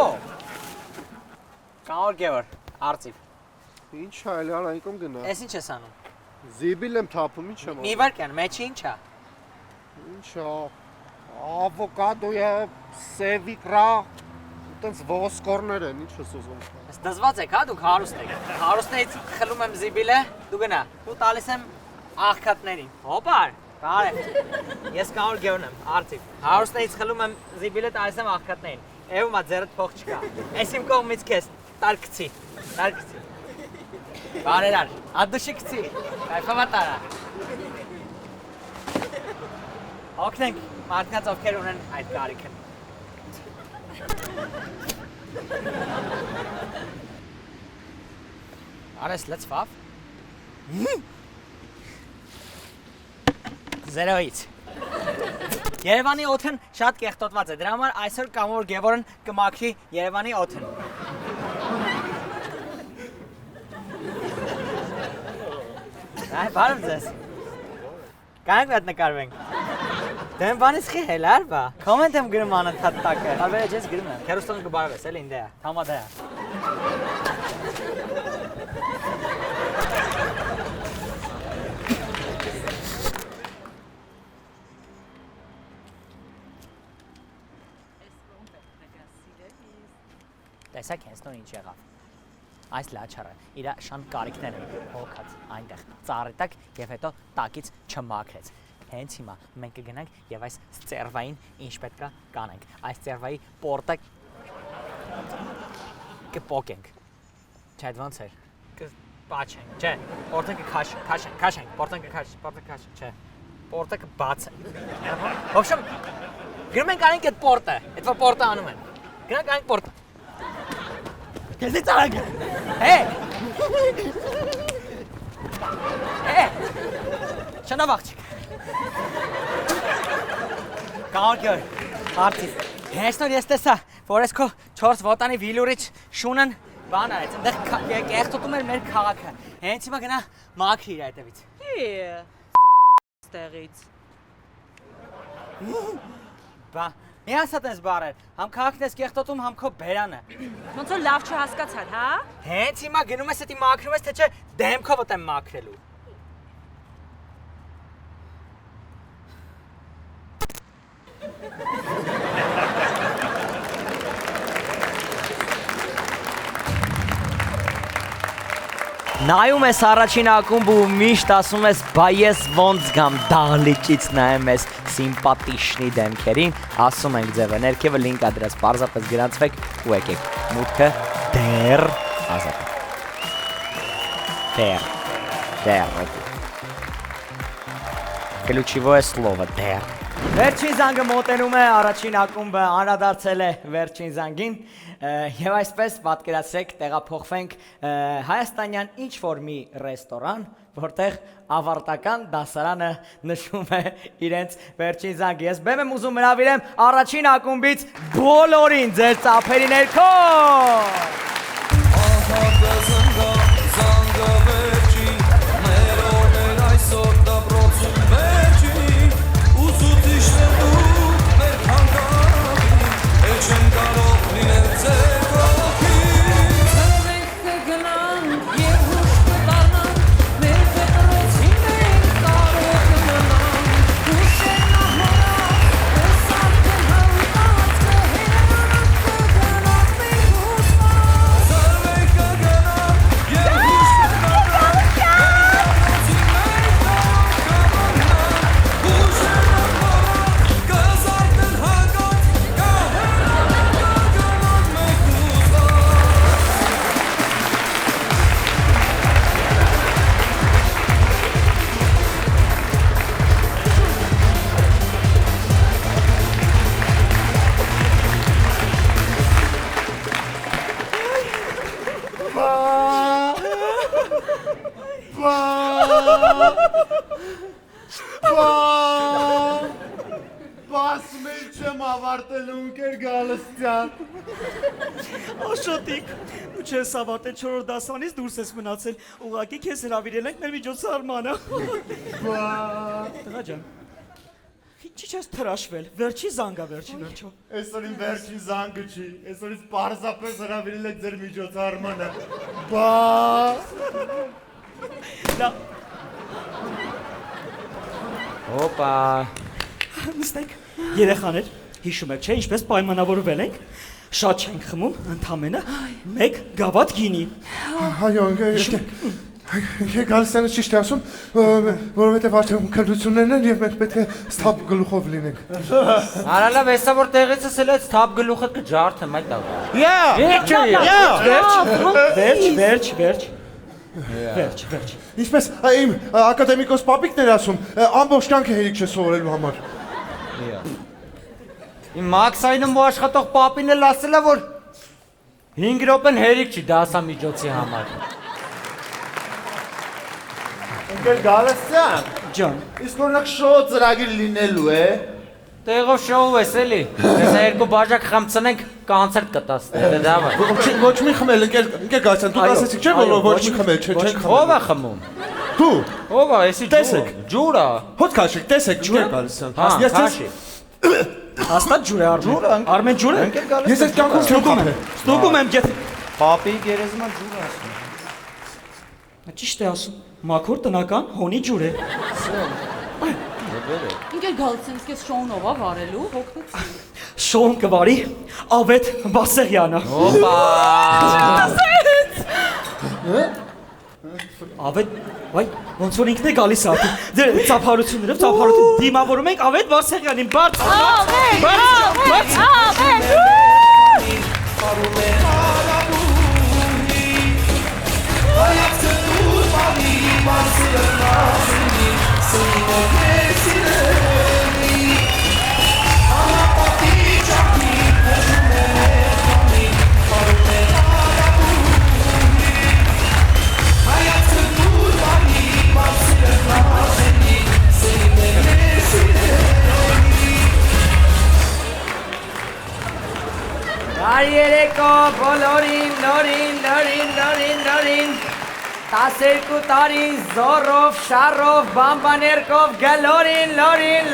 Կամոր Գևորգ, արծիվ։ Ինչ է, էլի արա իկում գնա։ Էս ինչ ես անում։ Զիբիլ եմ թափում, ինչ եմ անում։ Մի վարկան, մեջը ինչ է։ Ինչ է, ավոկադո է, սևիկրա, տենց ոսկորներ են, ինչ ես ուզում։ Ես դզված եք, հա, դուք հարուստ եք։ Հարուստներից խլում եմ զիբիլը, դու գնա։ Ու տալիս եմ աղքատներին։ Հոպար, բարև։ Ես Կամոր Գևորգ եմ, արծիվ։ Հարուստներից խլում եմ զիբիլը, տալիս եմ աղքատներին։ Էվում է ձեռդ փող չկա։ Էս իմ կողմից քեզ տարկցի։ Բարերար, ադուշի կցի։ Կայֆավա տարա։ Օգնենք մարդկանց ովքեր ունեն այդ կարիքը։ Արես լծվավ։ Զերոից։ Երևանի օդն շատ կեղտոտված է, դրա համար այսօր Կամոր Գևորգն կմաքրի Երևանի օդն։ Այ բարև ձեզ։ Կանենք այդ նկարվենք։ Դեմ բանից խի հելար բա։ Կոմենտ եմ գրում անընդհատ տակը։ Բարվերը ջես գրում եմ։ Քերուստոն կբարվես, էլի ինձ է։ Համադա է։ Տեսակ հենց նոր ինչ եղավ։ Այս լաչարը իր շան կարիքներ են հոգած այնտեղ ծառի տակ եւ հետո տակից չմաքրեց։ հենց հիմա մենք կգնանք եւ այս ծերվային ինչ պետքա կանենք։ Այս ծերվայի պորտը կփոկենք։ Չէ, ոնց է։ Կպաչենք, չէ, պորտը կքաշենք, պորտը կքաշ, չէ։ Պորտը կբացենք։ В общем, գնում ենք անենք այդ պորտը, այդ պորտը անում են։ Գնանք անենք պորտը։ Քեզի ծարակ։ Չնավ աղջիկ։ Կարգեր, արտիստ։ Հենց նոր ես տեսա, որ ես քո 4 ոտանի վիլուրիչ շունն բան արեց։ Այնտեղ կեղտոտում էր մեր քաղաքը։ Հենց հիմա գնա մաքրի իր այդտեղից։ Ստեղից։ Բա, մի ասած ես բարեր, համ քաղաքն ես կեղտոտում, համ քո բերանը։ Ոնց որ լավ չհասկացար, հա։ Հենց հիմա գնում ես էդի մաքրում ես, թե չէ դեմքովդ եմ մաքրելու։ Նայում ես առաջին ակումբ ու միշտ ասում ես բա ես ոնց գամ դահլիճից նայեմ ես սիմպատիշնի դեմքերին, ասում ենք ձևը, ներքևը լինք ադրած, պարզապես գրանցվեք ու եկեք, մուտքը դեր ազատ դեր ключевое слово դեր Վերջին զանգը մոտենում է, առաջին ակումբը անդրադարձել է վերջին զանգին եւ այսպես պատկերացրեք տեղափոխվենք հայաստանյան ինչ-որ մի ռեստորան, որտեղ ավարտական դասարանը նշում է իրենց վերջին զանգը։ Ես բեմ եմ ուզում հրավիրեմ առաջին ակումբից բոլորին ձեր ծափերի ներքո։ Աշոտիկ, ու չես ավարտել 4-րդ դասարանից դուրս ես մնացել, ուղղակի քեզ հրավիրել ենք մեր միջոցառմանը։ Տղա ջան, ինչի՞ չես թրաշվել, վերջի զանգա վերջի վերջո։ Այսօր իմ վերջին զանգը չի, այսօրից պարզապես հրավիրել եք ձեր միջոցառմանը։ Հոպա։ Նստեք, երեխաներ, հիշում եք, չէ, ինչպես պայմանավորվել ենք։ Շատ չենք խմում, ընդամենը 1 գավաթ գինի։ Այո, գալստանը ճիշտ է ասում, որովհետև արդեն քրդություններն են եւ մենք պետք է ստապ գլուխով լինենք։ Արալավ, հեսա որ տեղիցս էլ այդ ստապ գլուխը կջարդեմ այդ տաղ։ Վերջ։ Ինչպես իմ ակադեմիկոս պապիկն էր ասում, ամբողջ կյանքը հերիք չէ սովորելու համար։ Իմ Մաքսայնում ու աշխատող պապին էլ ասել է, որ 5 րոպեն հերիք չի դասամիջոցի համար։ Ընկեր Գալստյան, ջան, իսկ օրինակ շոու ծրագիր լինելու է։ Տեղով շոու ես էլի։ Ես երկու բաժակ խմցնենք կանցերտ կտաս։ Դավա։ Ոչ մի խմել, ընկեր Գալստյան, դուք ասեցիք չէ՞ որ ոչ մի խմել, չենք խմել։ Ո՞վ է խմում։ Դու։ Ո՞վ է, էսի ջուրը։ Հոտ քաշեք, տեսեք, ընկեր Գալստյան։ Ես քաշի։ Հաստատ ջուր է Արմեն։ Արմեն ջուր է։ Ես այդ կյանքում չեմ խմել։ Ստուգում եմ, եթե Պապի գերեզման ջուր ասում։ ճիշտ է ասում։ Մաքուր տնական հոնի ջուր է։ Ինքեր Գալստյան, իսկ ես շոուն ով վարելու, հոգնեցի։ Շոուն կվարի Ավետ Բասեղյանը։ Հոպա։ Ավետ Վայ, ոնց որ ինքն է գալիս արդի։ Ձեր ծափարություններով ծափարություն դիմավորում ենք Ավետ Բարսեղյանին, բարձ։ Բարի երեկո, բոլորին, լորին, 12 տարի զորով, շարով, բամբաներկով, գլորին, լորին։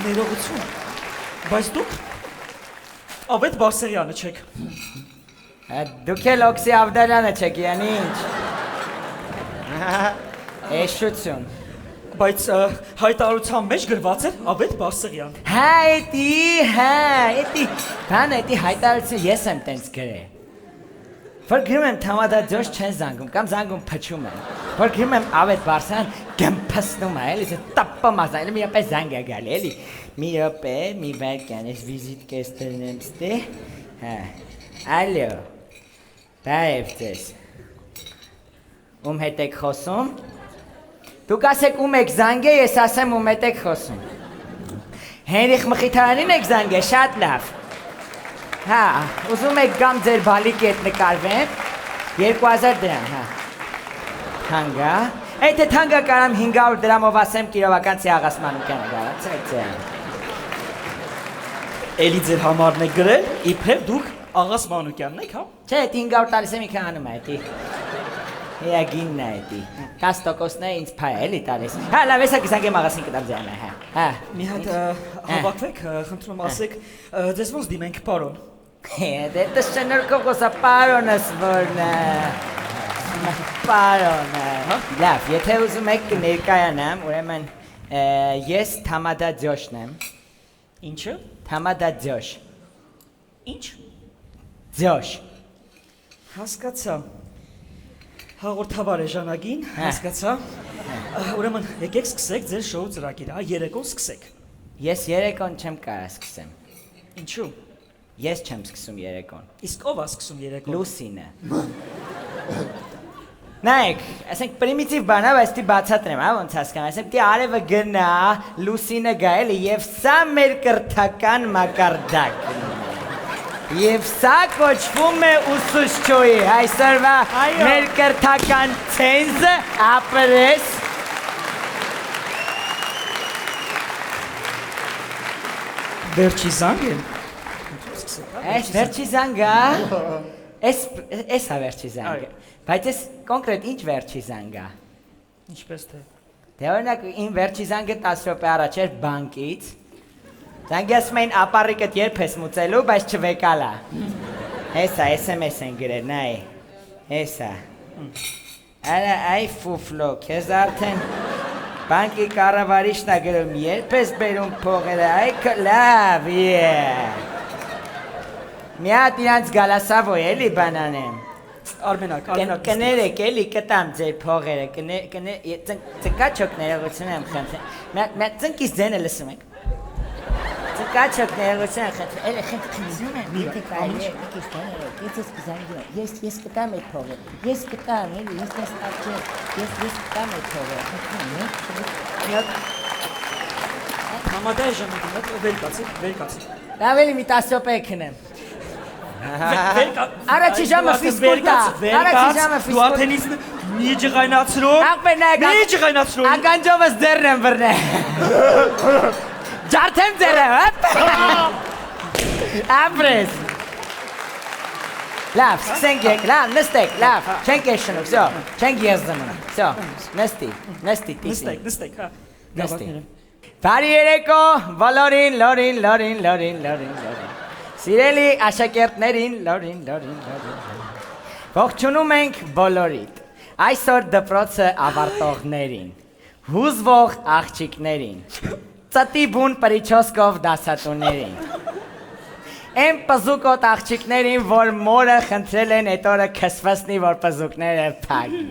Ներողություն, բայց դուք Ավետ Բարսեղյանը չեք։ Դուք էլ Օքսի Ավդալյանը չեք, յան ինչ։ Էշություն։ Բայց հայտարարության մեջ գրված էր Ավետ Բարսեղյան։ Հա, էտի հայտարարություն ես եմ տենց գրել։ Որ գրում եմ Թամադաջոջ չեն զանգում, կամ զանգում փչում են։ Որ գրում եմ Ավետ Բարսեղյան գմփսնում է, էլի տապը մազայել, մի րոպե զանգ է գալի, էլի։ Մի րոպե, մի վայրկյան, ես վիզիտ կեստերնեմ ստե։ Հա։ Ալո։ Բարև ձեզ։ Ում հետ եք խոսում։ Դուք ասեք ում եք զանգե, ես ասեմ ում հետ եք խոսում։ Հենրիխ Մխիթարանին եք զանգե, շատ լավ։ Հա, ուզում եք գամ ձեր բալիկի հետ նկարվեմ, 2000 դրամ, հա։ Թանգա, այդ թանգա կարամ 500 դրամով ասեմ Կիրովականցի Աղաս Մանուկյանը գարացեք։ Էլի ձեր համարն եք գրել, իբրև դուք Աղաս Մանուկյանն եք, հա։ Չէ, այդ 500 տալիս եմ ինքը անում է, էտի։ Եագինն է էտի, 10%-ն է ինձ պայ է էլի տալիս։ Հա, լավ եսա կիսանգեմ աղասին կտամ ձյանը, հա։ Մի հատ հավակվեք, խնդրում ասեք, ձեզ ոնց դիմենք պարոն։ Դե շնորհքով խոսա պարոնս որն է։ Պարոնը։ Լավ, եթե ուզում եք կներկայանամ, ուրեմն ես Թամադաջոշն եմ։ Ինչը։ Թամադաջոշ։ Ինչ։ Ձոշ։ Հասկացա։ Հաղորդավար է Ժանագին, հասկացա։ Ուրեմն եկեք սկսեք ձեր շոու ծրագիրը, երեկոն սկսեք։ Ես երեկոն չեմ կարա սկսեմ։ Ինչու։ Ես չեմ սկսում երեկոն։ Իսկ ով է սկսում երեկոն։ Լուսինը։ Նայեք, ասենք պրիմիտիվ բան է, բայց դի բացատրեմ, հա, ոնց հասկանամ, ասենք դի արևը գնա, Լուսինը գա էլի, եւ սա մեր կրթական մակարդակն է։ Եվ սա կոչվում է ուսուցչուհի, այսօրվա մեր կրթական ցենզը ապրես։ Վերջի զանգ է։ Այս վերջի զանգը, էս է վերջի զանգը, բայց էս կոնկրետ ինչ վերջի զանգը։ Ինչպես թե։ Դե օրինակ իմ վերջի զանգը 10 րոպե առաջ էր բանկից։ Զանգես մեն ապարիկըտ երբ ես մուծելու, բայց չվեկալա։ Հեսա, SMS են գրել, նայ, հեսա։ Արա, այ ֆուֆլո, կեզ արդեն բանկի կառավարիչն է գրում, երբ ես բերում փողերը, այ լավ, մի հատ իրանց գալասավոյ էլի բանանեմ։ Արմենակ, կներեք էլի կտամ ձեր փողերը, ծնկաչոք ներողություն եմ խնդրեմ, ծնկիս ձենը լսում եք։ Ծնկաչոք ներողություն եմ խնդրեմ, էլի խնդրում եմ, եթե կարելի է, ես կտամ այդ փողերը, ես կտամ էլի, ես կտամ այդ փողերը, Համադայ ժամանակի հետ վերկացի։ լավ էլի մի 10 րոպե քնեմ։ Առաջի ժամը ֆիզկուլտա, առաջի ժամը դու արդեն ինձ մի ջղայնացրում, մի ջղայնացրում։ Ականջովս ձեռն եմ վրնել։ Ջարդեմ ձերը, ապրես։ Լավ, սկսենք եք, լավ, նստեք, լավ, չենք ես շնում, վсё, չենք ես զմնում, վсё, նստի, տիսի։ Նստեք, հա։ Նստի։ Բարի երեկո, բոլորին, լորին։ Սիրելի աշակերտներին, լորին։ Ողջունում ենք բոլորիդ։ Այսօր դպրոցը ավարտողներին, հուզվող աղջիկներին, ծտի բուն պրիչոսկով դասատուներին։ Այն պզուկոտ աղջիկներին, որ մորը խնդրել են այդ օրը քսվասնի, որ պզուկները փագի։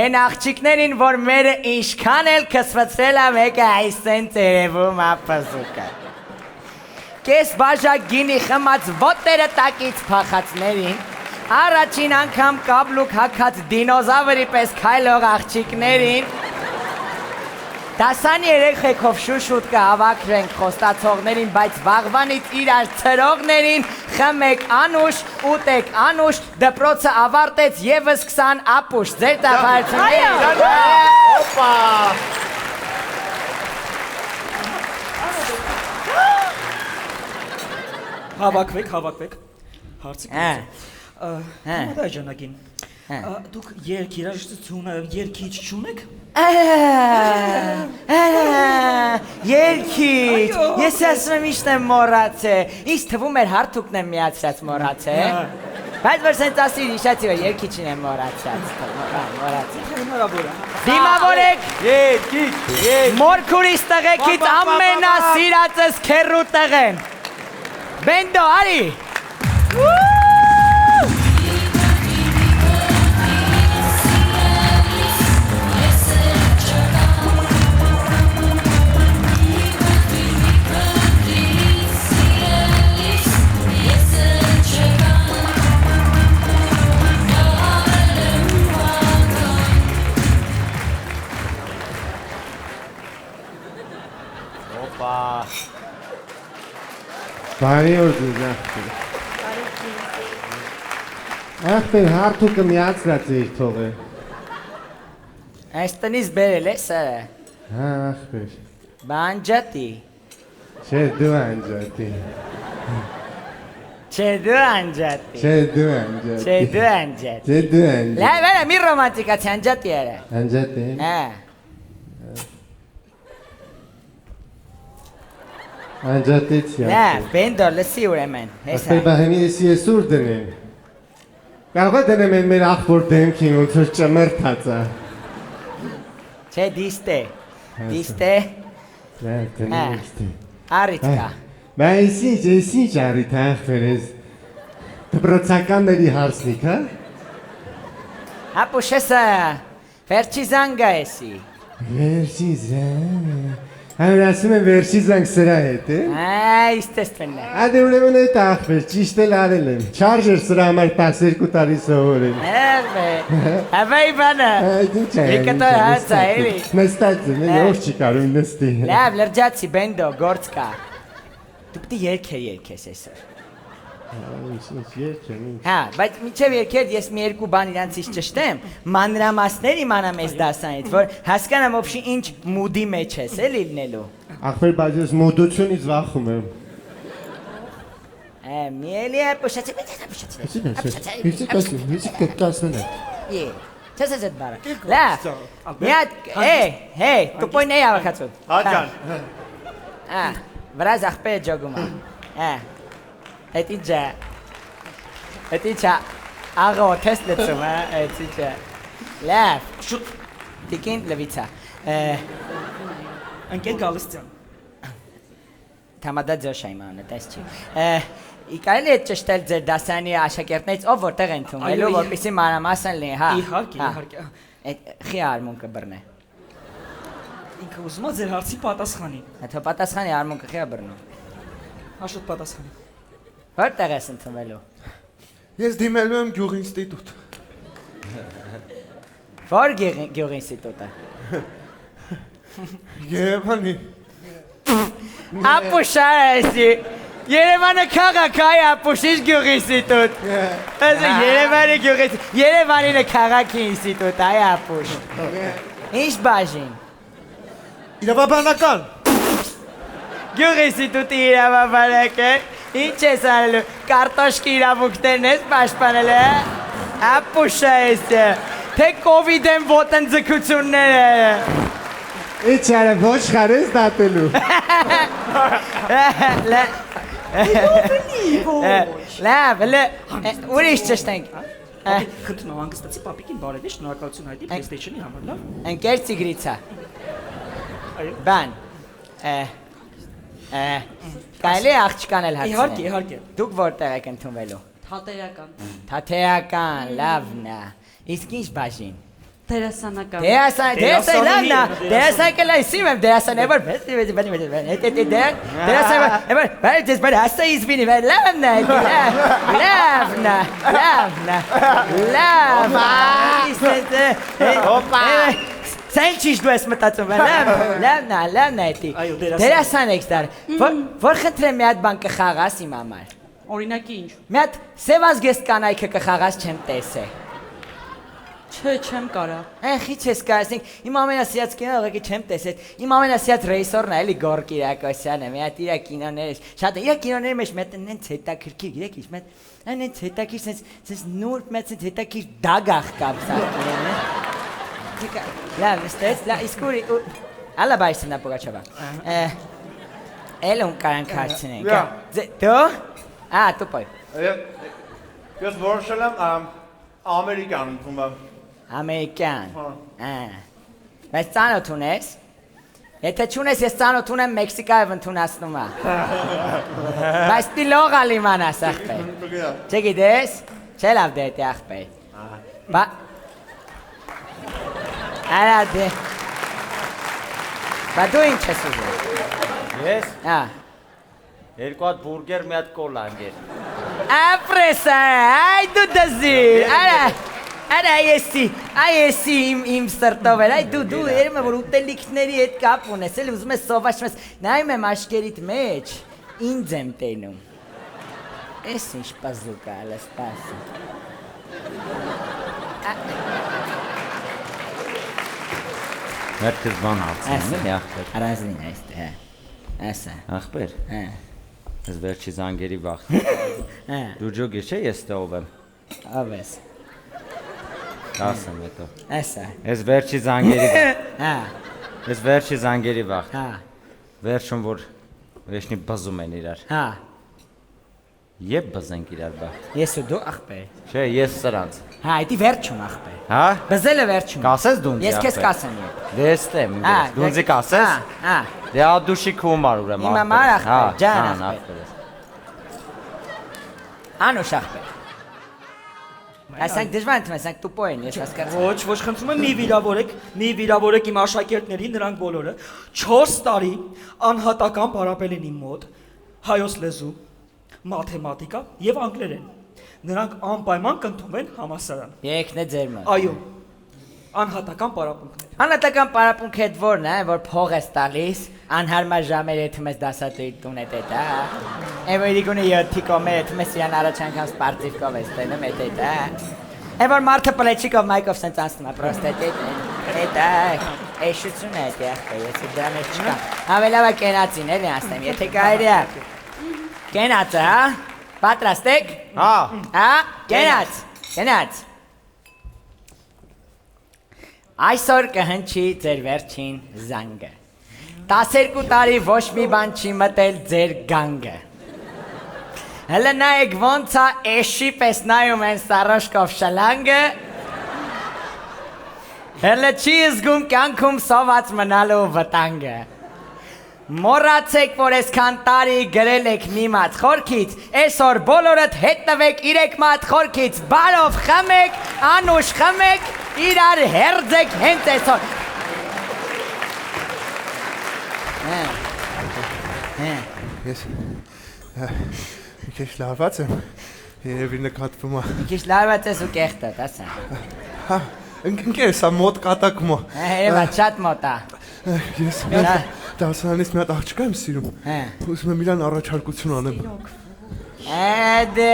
Այն աղջիկներին, որ մերը ինչքան էլ քսվացրել է, մեկը այսեն տերևում է պզուկը։ Կես բաժակ գինի խմած ոտերը տակից փախածներին, առաջին անգամ կաբլուկ հակած դինոզավրի պես քայլող աղջիկներին, 13 խեքով շուշուտ կհավաքրենք խոստացողներին, բայց վաղվանից իրար ծրողներին խմեք անուշ, ուտեք անուշ, դպրոցը ավարտեց եւս 20 ապուշ, ձեր տաղայությունները։ Օպա։ Հավաքվեք։ Հարցիկ։ Համադա ջանագին։ Դուք երգիրաժշտությունը երգիչ չունեք։ Երգիչ, ես ասում եմ մոռացել, ինձ թվում էր հարթուկն եմ միացրած մոռացել, բայց որ սենց ասիր իշացի որ երգիչին եմ մոռացած, դիմավորեք, մորքուրիս տղեկից ամենասիրածս քերու տղեն, բենդո, արի, Բարի օր ձեզ ախպեր։ Ախպեր հարթուկը միացրած էիր թողը։ այս տնից բերել ես սարը, Հա ախպեր։ բանջատի, Չէ դու անջատի։ չէ դու անջատի, Չէ դու անջատի։ չէ դու անջատի, Չէ դու անջատի։ լավ էլա մի ռոմանտիկացի անջատի երը, Անջատի։ Անջատեցի լավ, բենդո լսի ուրեմն, հեսա, Ախպեր բահեմի եսի ես ուր դնեմ։ Կարող է դնեմ են մեր ախպոր դեմքին ոնց որ ճմրթած է։ չէ դիստե, Լավ դնեմ իստի։ առիթ կա, Բա եսի ճարիտ ախպեր ես դպրոցականների հարսնիք, հա։ ապուշ եսա, վերջի զանգա եսի, Վերջի զանգ։ Հայր ասում են վերջի զանգ սրա հետ, է։ իստեստնն է, Ադե ուրեմն այդ ախպեր, ճիշտ էլ արել եմ, չարժ էր սրա համար 12 տարի սովորել։ հավայի բանը, եկտո հացա էլի, Նստած եմ, ով չի կարում նստի։ լավ լրջացի բենդո, գործ կա, դու պտի երկես եսր, Ինչ երգ եմ, հա, բայց միջև երկեր ես մի երկու բան իրանցից ճշտեմ, մանրամասներ իմանամ ես դասանից, որ հասկանամ ոբշի ինչ մուդի մեջ ես էլ իլնելու, ախպեր բայց ես մոդությունից վախում եմ։ մի էլի է պուշացի, Հիցիկ կտկասմեն է։ չես ես էդ բարը, լավ, մի հատ, հեյ, կպոյն էի ավակացուտ, Հաջան, վրազ ախպեր է ջոգում, Այդ ինչա, աղա օթես լծում, այդ ինչա, լավ, շուտ, տիկին լվիցա, Ընկեր Գալստյան։ թամադա ձոշ այմանը, տես չի, իկայել է ճշտել ձեր դասանի աշակերտներից ով որտեղ են թումելու, որպիսի մանրամասն լինի, հա, Իհարկե։ խի արմունքը բրն է, Ինքը ուզում է ձեր հարցի պատասխանի։ հետո պատասխանի արմունքը խի է բրնում, Հաշուտ պատասխանի։ որտեղ ես ընդունվելու, Ես դիմելու եմ գյուղ ինստիտուտ։ որ գյուղ ինստիտուտը, Երևանի։ ապուշա եսի, Երևանը քաղաք այ ապուշ, ինչ գյուղ ինստիտուտ, Երևանի գյուղ ինստիտուտ, Երևանին է քաղաքի ինստիտուտ, այ ապուշ, ինչ բաժին, Իրավաբանական։ գյուղ ինստիտուտի իրավաբանակ է, ինչ ես անելու, կարտոշկի իրավունքներն ես պաշտպանել է, ապուշա եսի, թե կովիդ են ոտնձգություններ է, Ինչ արա ոչ խարես դատելու։ լավ, ուրիշ ճշտենք, Խնդրում հանգստացի պապիկին բարևի, շնորհակալություն հայտի PlayStation-ի համար, լավ։ ընկեր ծիգրիցա, բան, Կարելի է աղջկան էլ հարցնել։ Իհարկե, իհարկե։ Դուք որտեղ եք ընդունվելու։ Թատերական։ Թաթեական, լավն է։ Իսկ ինչ բաժին։ Դերասանական։ Դերասան կլա իսիմ եմ դերասան էվար դերասան բայց բայց ասա իզբինի լավն է լավն Сайн ճիշտ դու ես մտածում լավն է էտի դերասան եք դար որ խնդրեմ մի հատ բան կխաղաս իմ համար Օրինակի ինչ։ մի հատ սևազգեստ կանայքը կխաղաս չեմ տեսե Չէ, չեմ կարա։ Խիչ ես կարասինք, իմ ամենասիրած կինոն ուղղակի չեմ տեսել, իմ ամենասիրած ռեյսորն է, էլի Գոր Կիրակոսյանը, մի հատ իրա կինոները, շատ իրա կինոների մեջ մետ նենց հետաքրքիր, գիտեք ինչ մետ, նենց հետաքրքիր, սենց նուրբ մեծ սենց հետաքրքիր դագախ կապ սարքիրեն, լավ, ստեց, իսկ ուր, ալա բայսնա Պուգաչովա, էլում կարանք հարցնենք, դու, դու պոյ, Ես որոշել եմ Ամերիկան ընդունվեմ Ամերիկյան, բայց ծանոթ ունես, եթե չունես ես ծանոթ ունեմ Մեքսիկայով ընդունասնում է, բայց տիլող ալիմանաս աղպեր, չգիտես, չէ լավ դետ է աղպեր, արա դե, բա դու ինչ ես ուզում, Ես, երկու հատ բուրգեր, մի հատ կոլա անգեր ապրեսա, այ դու դզիր, Արա այսի իմ սրտով էր, այ դու երում է, որ ուտելիքների հետ կապ ունես, էլ ուզում ես սովաշում ես, նայում եմ աշկերիտ մեջ, ինձ եմ տենում, ես ինչ պազուկ ալը սպասի, Մերքս բան հարցնեմ, էլի աղբեր Արազնին այստե, ասա Աղբեր, ես վերջի զանգերի վաղթ Դու ջոգիր չէ ես տե ով եմ Ով ես Ասեմ հետո Ասա Ես վերջի զանգերի վաղթ Վերջում որ վերջնի բզում են իրար Եբ բզենք իրար բա Ես ու դու աղբեր Չէ ես սրանց Այդի վերջում աղբեր Հա Բզելը վերջում Կասես դունձի Ես կես կասեմ Դե ստեմ դունձի կասես Դե ադուշի կումար ուրեմ Իմ ամար աղբեր ջան աղբեր Անուշ աղբեր Ասանք դժվար ընդում ասանք տուպո են ես հասկացա Ոչ խնդրում եմ մի վիրավորեք իմ աշակերտներին նրանք բոլորը 4 տարի անհատական պարապել են իմ մոտ հայոց լեզու մաթեմատիկա եւ անգլերեն նրանք անպայման կընդունվեն համալսարան Եկն է ձեր մոտ Այո անհատական պարապմունքներ Անհատական պարապմունքը այդ որն է որ փող ես տալիս անհարմար ժամեր եթում ես դասատուի տուն է տետա Եվ իրիկունի 7-ի կոմեր եթում ես իրան առաջ անգամ սպարտիվկով ես տենում է տետա Եվ որ մարդը պլեչիկով մայկով սենց անցնում է պրոստ է տետա Էշություն է էտ եղքը ես դրա մեջ չկա Հավելավա կենացին էլի անցնեմ եթե կարելի է Կենացը հա Պատրաստ եք Հա կենաց Այսօր կհնչի ձեր վերջին զանգը 12 տարի ոչ մի բան չի մտել ձեր գանգը Հələ նայեք ոնց է էշի պես նայում են սարոշկով շլանգը Հələ չի զգում կյանքում սոված մնալու վտանգը Մոռացեք, որ այսքան տարի գրել եք մի մատ խորքից Այսօր բոլորդ հետնվեք 3 մատ խորքից Բարով խմեք, անուշ խմեք Իրար հերձեք հենց այսօր Ես մի քիչ լարված եմ երևի նկատվում է Մի քիչ լարված ես ու կեղտոտ, ասա Հա, ընկերս է մոտ կատակում է Երևա շատ մոտ է Ես դասարանից մի հատ աղջկա եմ սիրում Ուզում եմ իրան առաջարկություն անեմ Դե,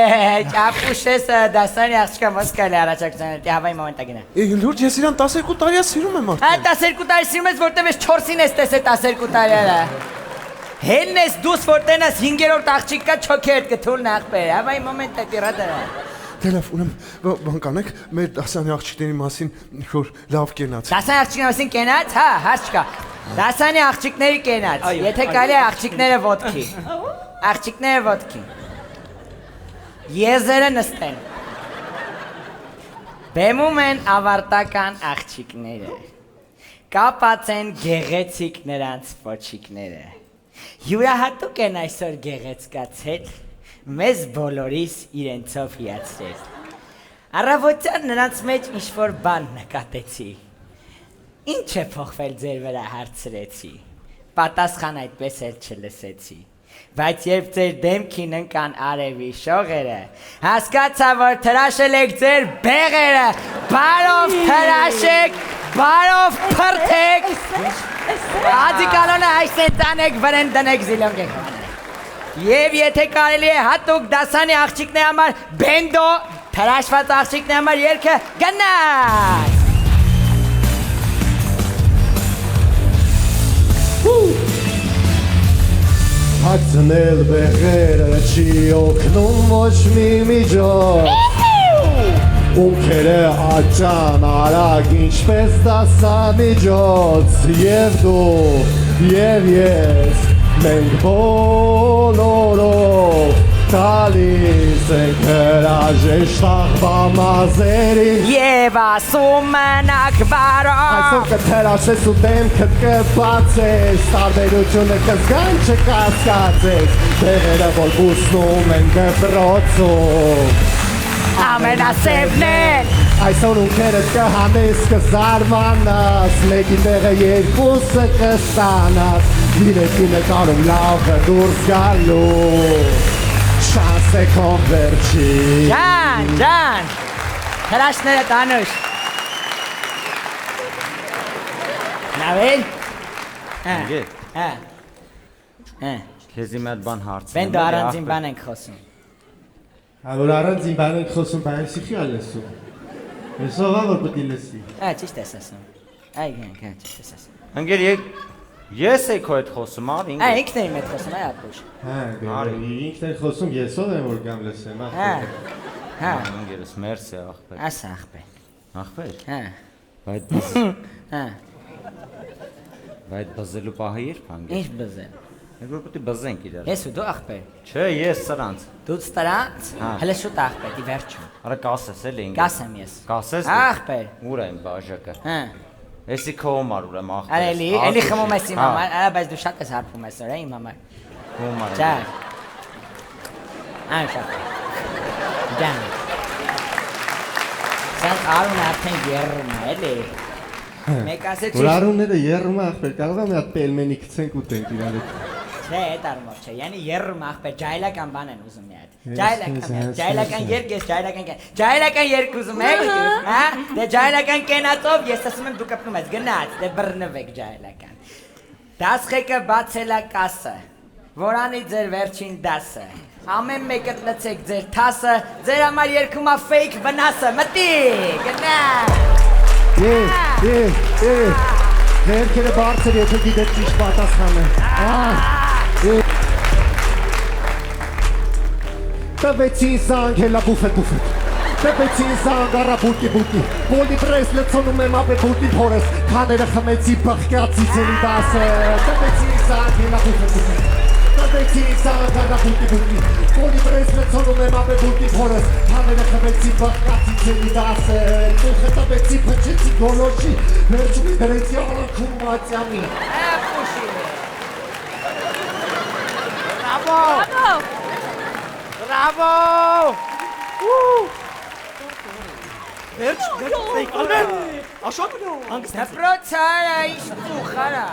ճապուշ ես դասարանի աղջկա ոնց կարելի առաջարկություն հավայի մոմենտա գնա Լուրջ ես իրան 12 տարիա սիրում եմ արդեն 12 տարի սիրում ես որտև ես 4-ին ես տեսել 12 տարիարա Հելն ես դուս որ տենաս 5-րդ աղջիկ կա չոքերդ կթուլն աղբեր հավայի մոմենտա տիրադարա Դե լավ, ունեմ բան կանեք մեր դասարանի աղջիկների մասին որ լավ կենաց Դասարանի աղջիկների մասին կենաց, հա, հարց չկա Դասարանի աղջիկների կենաց, եթե կարելի է աղջիկները ոտքի Աղջիկները ոտքի Եզերը նստեն Բեմում են ավարտական աղջիկները Կապած են գեղեցիկ նրանց ոչիկները Յուրահատուկ են այսօր գեղեցկացել, մեզ բոլորիս իրենցով հիացրել։ Առավոտյան նրանց մեջ ինչ-որ բան նկատեցի։ Ինչ է փոխվել ձեր վրա հարցրեցի։ Պատասխան այդպես էլ չլսեցի։ Բայց երբ ձեր դեմքին ընկան արևի շողերը, հասկացա, որ թրաշել եք ձեր բեղերը, բարով թրաշեք, բարով փրթեք, ադի կալոնը այսեն տանեք, վրեն դնեք զիլոնգեք։ Եվ եթե կարելի է հատուկ դասանի աղջիկների համար բենդո, թրաշված աղջիկների համար երգը գնաց։ Հացնել բեղերը չի օգնում ոչ մի միջոց Ումքերը աճան արագ ինչպես դասամիջոց Եվ դու, և ես, մենք բոլորով Տալիս ենք հրաժեշտ աղբամազերին Եվ ասում մնաք բարով Այսօր կթրաշես ու դեմքդ կբացես Տարբերությունը կզգան չկասկածես Բեղերը որ բուսնում են դպրոցում Ամենասևներ Այսօր ունքերդ կհանես կզարմանաս Մեկի տեղը երկուսը կստանաս Իրեցի նկարում լավը դուրս գալու Շանս է քոն վերջի Ջան, հրաշները տանուշ Նավել Քեզի մի հատ բան հարցնեմ Բենդո առանձին բան ենք խոսում Որ առանձին բան ենք խոսում, բան սիխի ալեսում Ես ովա որ պտի լսի Ճիշտ ես ասում ճիշտ ես ասում Ընգեր ես էի քո հետ խոսում, արի ինգեր ինքն եմ հետ խոսում, ապուշ ինքն են խոսում, ես ով եմ որ գամ լսեմ, աղբեր Ընգերս, մերսի աղբեր Ասա աղբեր Աղբեր Բայց բզելու պահը երբ անգեր Ինչ բզել Որ պտի բզենք իրար Ես ու դու աղբեր Չէ, ես սրանց Դու սրանց, հլը շուտ աղբեր, ի վերջում Արա կասես էլ ինգեր Կասեմ ես Կասես Աղբեր Ուր եմ բաժակը Էսի քո համար ուրեմ աղբեր Արա էլի խմում ես իմ համար, արա բայց դու շատ ես հարբում ես օր իմ համար Քո համար Ջան Անշա Ջան Սանք արուն արդեն երրում է, էլի Մեկ ասեց Որ արունները երրում է աղբեր, կարող է մի հատ պելմենի կցենք ուտենք իրար հետ Չէ, էդ արումով չէ, յանի երրում աղբեր, ջայլական բան են ուզում մի հատ Ջայլական երկ ես ջայլական երկ ուզում եք, դե ջայլական կենացով ես ասում եմ դու կպնում ես, գնաց, դե բռնվեք ջայլական Դասխեկը բացելա կասը, որանի ձեր վերջին դասը Ամեն մեկը լցեք ձեր թասը, ձեր համար երկումա ֆեյք վնասը, մտի, գնաց Ներքերը բարձր եթե գիտեք ճիշտ պատասխանը Տվեցին զանգ հելա բուֆետ Տվեցին զանգ առա բուտի Բոլի պրես լծոնում եմ ապե բուտի փորես Քաները խմեցի բխկացի ձերի դասը Տվեցին զանգ հելա բուֆետ Տվեցին զանգ առա բուտի Բոլի պրես լծոնում եմ ապե բուտի փորես Քաները խմեցի բխկացի ձերի դասը Տուխը տվեցի փչեցի գոլոշի Վերջումի դրեցի առանքում մատյանի Բրավո Վերջ, ալմեր, աշակ Դպրոցարա, ինչ ծուխարա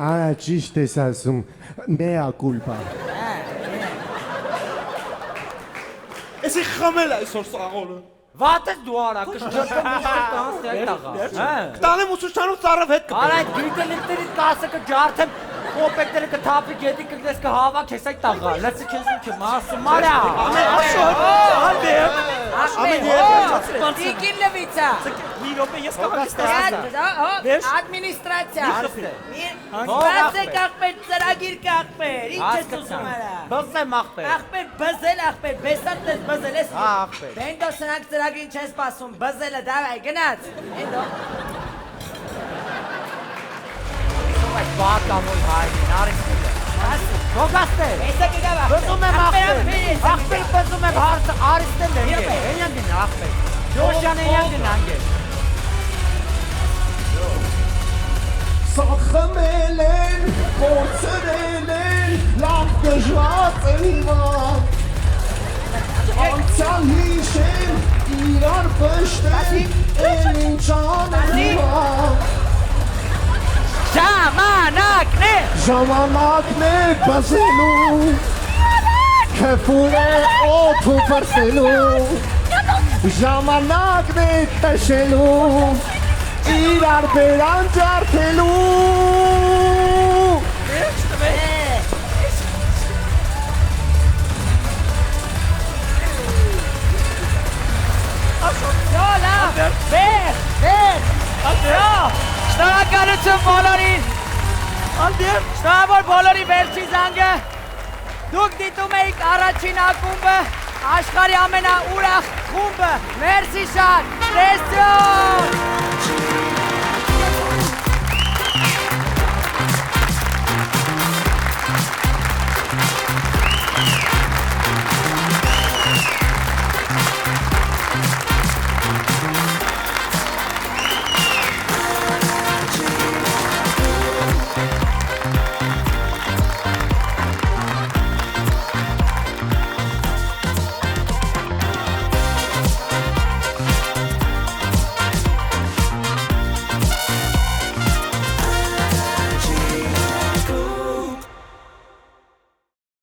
Արա ճիշտ ես ասում, մեա կուլպա Էսի խմել այսօր սաղորը Վատես դու արա, կշրջեմ ուստր տանս դեր տաղա Կտանեմ ուսուշանուց ծարավ հետ կպա Արա այդ գիտելիկների կասը կջարդեմ Կոպեկները կթապի գետի կգնես կհավակ ես այդ տաղա Լսի քեզ ինչը մասում արա Տիկին լվիցա Մի ռոպե ես կհագստացա Ադմինիստրացիա Բասեք աղպեր, ծրագիր կաղպեր Ինչ ես ուզում արա Բզեմ աղպեր Աղպեր, բզել աղպեր, բեսատ ես բզել ես աղպեր Բենդո սնանք ծրագրին չես պասում, բզելը դավայ, գնաց Բենդո Այդ բակամոյ հայրին, արիստիլը Գոգաստեր Էսա կգավ Բզում եմ աղպեր Աղպեր բզում եմ հարցը արիստել է Էնյան գնա աղպեր Ժոշյան էնյան գնա անգեր Սախմել են, կործրել Տժված է հիմա Անցյալ հիշել իրար պշտել Էլ ինչ անեմ հիմա Ժամանակն է բզելու Քեֆուր է օդու պրսելու Ժամանակն է քշելու Իրար բերան ջարդելու Շնորհակալություն բոլորին։ Շնորհավոր բոլորի վերջի զանգը։ Դուք դիտում եք առաջին ակումբը, աշխարհի ամենաուրախ խումբը։ Մերսի շատ։ Տեսյո։